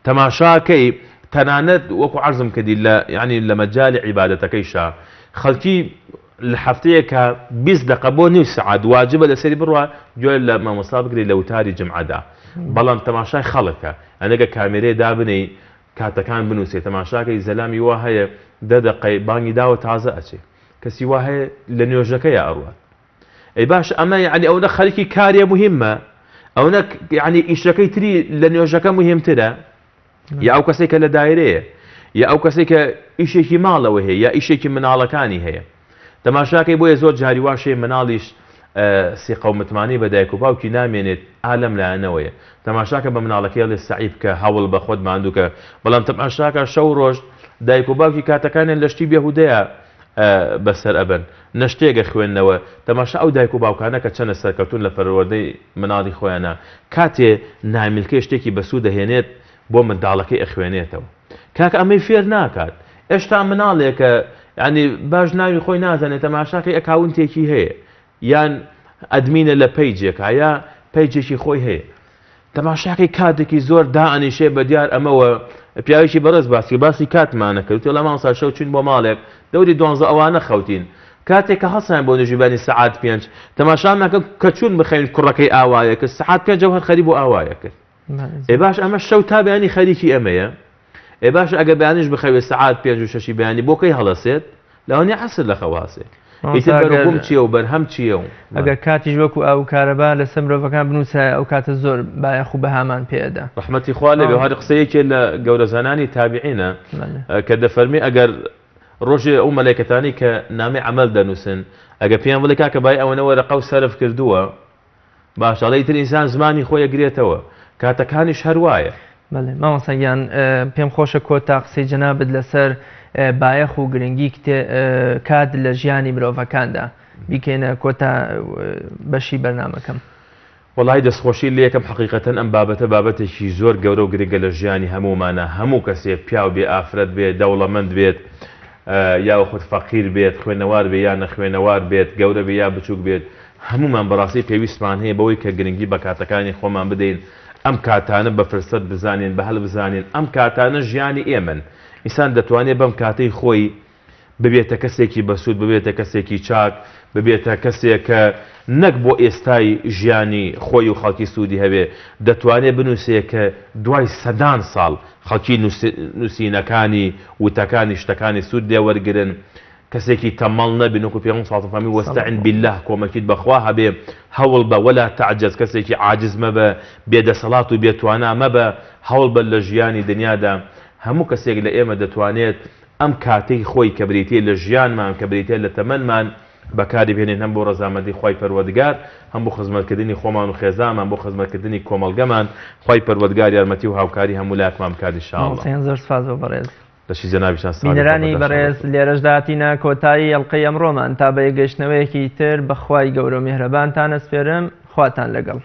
تەماشاکەی، تەنانەت وەکو عەرزم کردی لە ینی لە مەجالی عیبادەتەکەیشا خەڵکی لە هەفتەیەکە 20 دقە بۆ نیم سەعات واجبە لەسەری بڕوە گوێ لە مامۆستا بگری لە وتاری جمعەدا. بەڵام تەماشای خەڵکە، ئەنەگە کامێرەی دابنەی کاتەکان بنووسێت، تەماشاکەی زەلامی وا هەیە 10 دقەی بانگی داوە تازە ئەچێ، کەسی وا هەیە لە نوێژەکەی ئەڕوات. ئەی باش ئەمە یعنی ئەوە خەریکی کارێ مهمە، ئەوە یعنی ئیشەکەی تری لە نوێژەکە مهمترە، یا ئەو کەسێک کە لە دایرەیە، یا ئەو کەسێک کە ئیشێکی ماڵەوە هەیە، یا ئیشێکی مناڵەکانی هەیە. تەماشاکەی بۆیە زۆر جاری واشەیە مناڵیش سیقەومتمانی بە دایک و باوکی نامێنێت ئالەم لایەنەوەیە. تەماشاکە بە مناڵەکەی ئەڵێ سەعید بکە، هەوڵ بە خۆت ماندووکە، بەڵام تەماشاکە شەو ڕۆژ دایک و باوکی کاتەکانیان لە شتی بێهودەیە بەسەر ئەبن، نەشتێگە خوێندنەوە. تەماشا ئەو دایک و باوکانە کە چەندە سەرکەوتون لە پەروەردەی مناڵی خۆیانە، کاتێ نامیلکەی شتێکی بەسوود دەهێنێت بۆ منداڵەکەی ئەخوێنێتەوە. کاکە ئەمەی فێر ناکات. ئێشتا مناڵێکە ینی باش ناوی خۆی نازانێت، تەماشاکەی ئەکاونتێکی هەیە، یان ئەدمینە لە پەیجێکە، یا پەیجێکی خۆی هەیە. تەماشاکەی کاتێکی زۆر دائەنیشێ بە دیار ئەمەوە پیاوێکی بەڕێز باسی کاتمانە کرد، لە ماڵ سا شەو چین بۆ ماڵێک دەوری 12 ئەوانە خەوتین. کاتێک کە هەڵسان بۆ نوێژیبانی سەعات 5 تەماشا ناکە کە چون بخەین کوڕەکەی ئاوایە کرد، سەعات 5 هەر خەری بۆ ئاوایە کرد. ئێ باش ئەمە شەو تا بەیانی خەریکی ئەمەیە. ئێ باش ئەگە بەیانیش بخەوێت سەعات 5 و 6 بەیانی بۆکەی هەڵەسێت، لەوانەیە عەسر لە خەواسێ. بەرهەم چییە و بەرهەم چییە؟ و ئەگەر کاتیش وەکو ئەو کارەبا لەسەر مرۆڤەکان بنووسە، ئەو کاتە زۆر بایەخ و بەهامان پێدا. ڕەحمەتی خوا لێبێ. هەر قسەیەکێ لە گەورە زانانی تابعینە کە دەفەرمی ئەگەر ڕۆژێ ئەو مەلایکەتانی کە نامی عەمەل دەنووسن، ئەگە پێیان بڵێ کاکە بای ئەوەنە وەرەقە و سەرف کردووە، باشەڵی تر ئینسان زمانی خۆی ئەگرێتەوە، کاتەکانیش هەروایە. بەڵێ مامۆستاگیان پێم خۆشە کۆتا قسەی جەنابەت لەسەر بایەخ و گرنگی کات لە ژیانی مرۆڤەکاندا بیکەینە کۆتا بەشی بەرنامەکەم. وڵای دەستخۆشی لە یەکەم حقیقەتەن ئەم بابەتە بابەتێکی زۆر گەورە و گرنگە لە ژیانی هەمومانە. هەموو کەسێک پیاو بێ، ئافرەت بێت، دەوڵەمەند بێت، یا خۆت فەقیر بێت، خوێنەوار بێ یا نەخوێنەوار بێت، گەورە بێ یا بچووک بێت، هەمومان بەڕاستی پێویستمان هەیە بەوەی کە گرنگی بە کاتەکانی خۆمان بدەین، ئەم کاتانە بە فرسەت بزانین، بە هەڵ بزانین. ئەم کاتانە ژیانی ئێمن. ئینسان دەتوانێت بەم کاتەی خۆی ببێتە کەسێکی بەسوود، ببێتە کەسێکی چاک، ببێتە کەسێک کە نەک بۆ ئێستای ژیانی خۆی و خەڵکی سوودی هەبێ، دەتوانێت بنووسێت کە دوای سەدان ساڵ خەڵکی نووسینەکانی وتەکانی شتەکانی سوود لێ وەرگرن، کەسێکی تەمەڵ نەبین، وەکو پێغەمبەر صلی الله علیه و سلم وەستەعین بالله، کۆمەکیت بەخوا هەبێ، هەوڵ بە وەلا تەعجەز، کەسێکی عاجز مەبە، بێدەسەڵات و بێتوانە مەبە، هەوڵ بە لە ژیانی دنیادا. هەموو کەسێک لە ئێمە دەتوانێت ئەم کاتەی خۆی کە بریتێ لە ژیانمان، کە بریتێ لە تەمەنمان بەکاری بهێنین، هەم بۆ ڕەزامەندی خوای پەروەردگار، هەم بۆ خزمەتکردنی خۆمان و خێزانمان، بۆ خزمەتکردنی کۆمەڵگەمان. خوای پەروەردگار یارمەتی و هاوکاری هەموو لایەکمان بکات ئینشاءالله. زۆر سپاس بۆ بەڕێز. لەشی جەنابیشان بینەرانی بەڕێز لێرەشداتینە کۆتایی ئەڵقەی ئەمڕۆمان تا بە یەگەشتنەوەیەکی تر بەخوای گەورە و میهرەبانتان ئەسپێرم خواتان لەگەڵ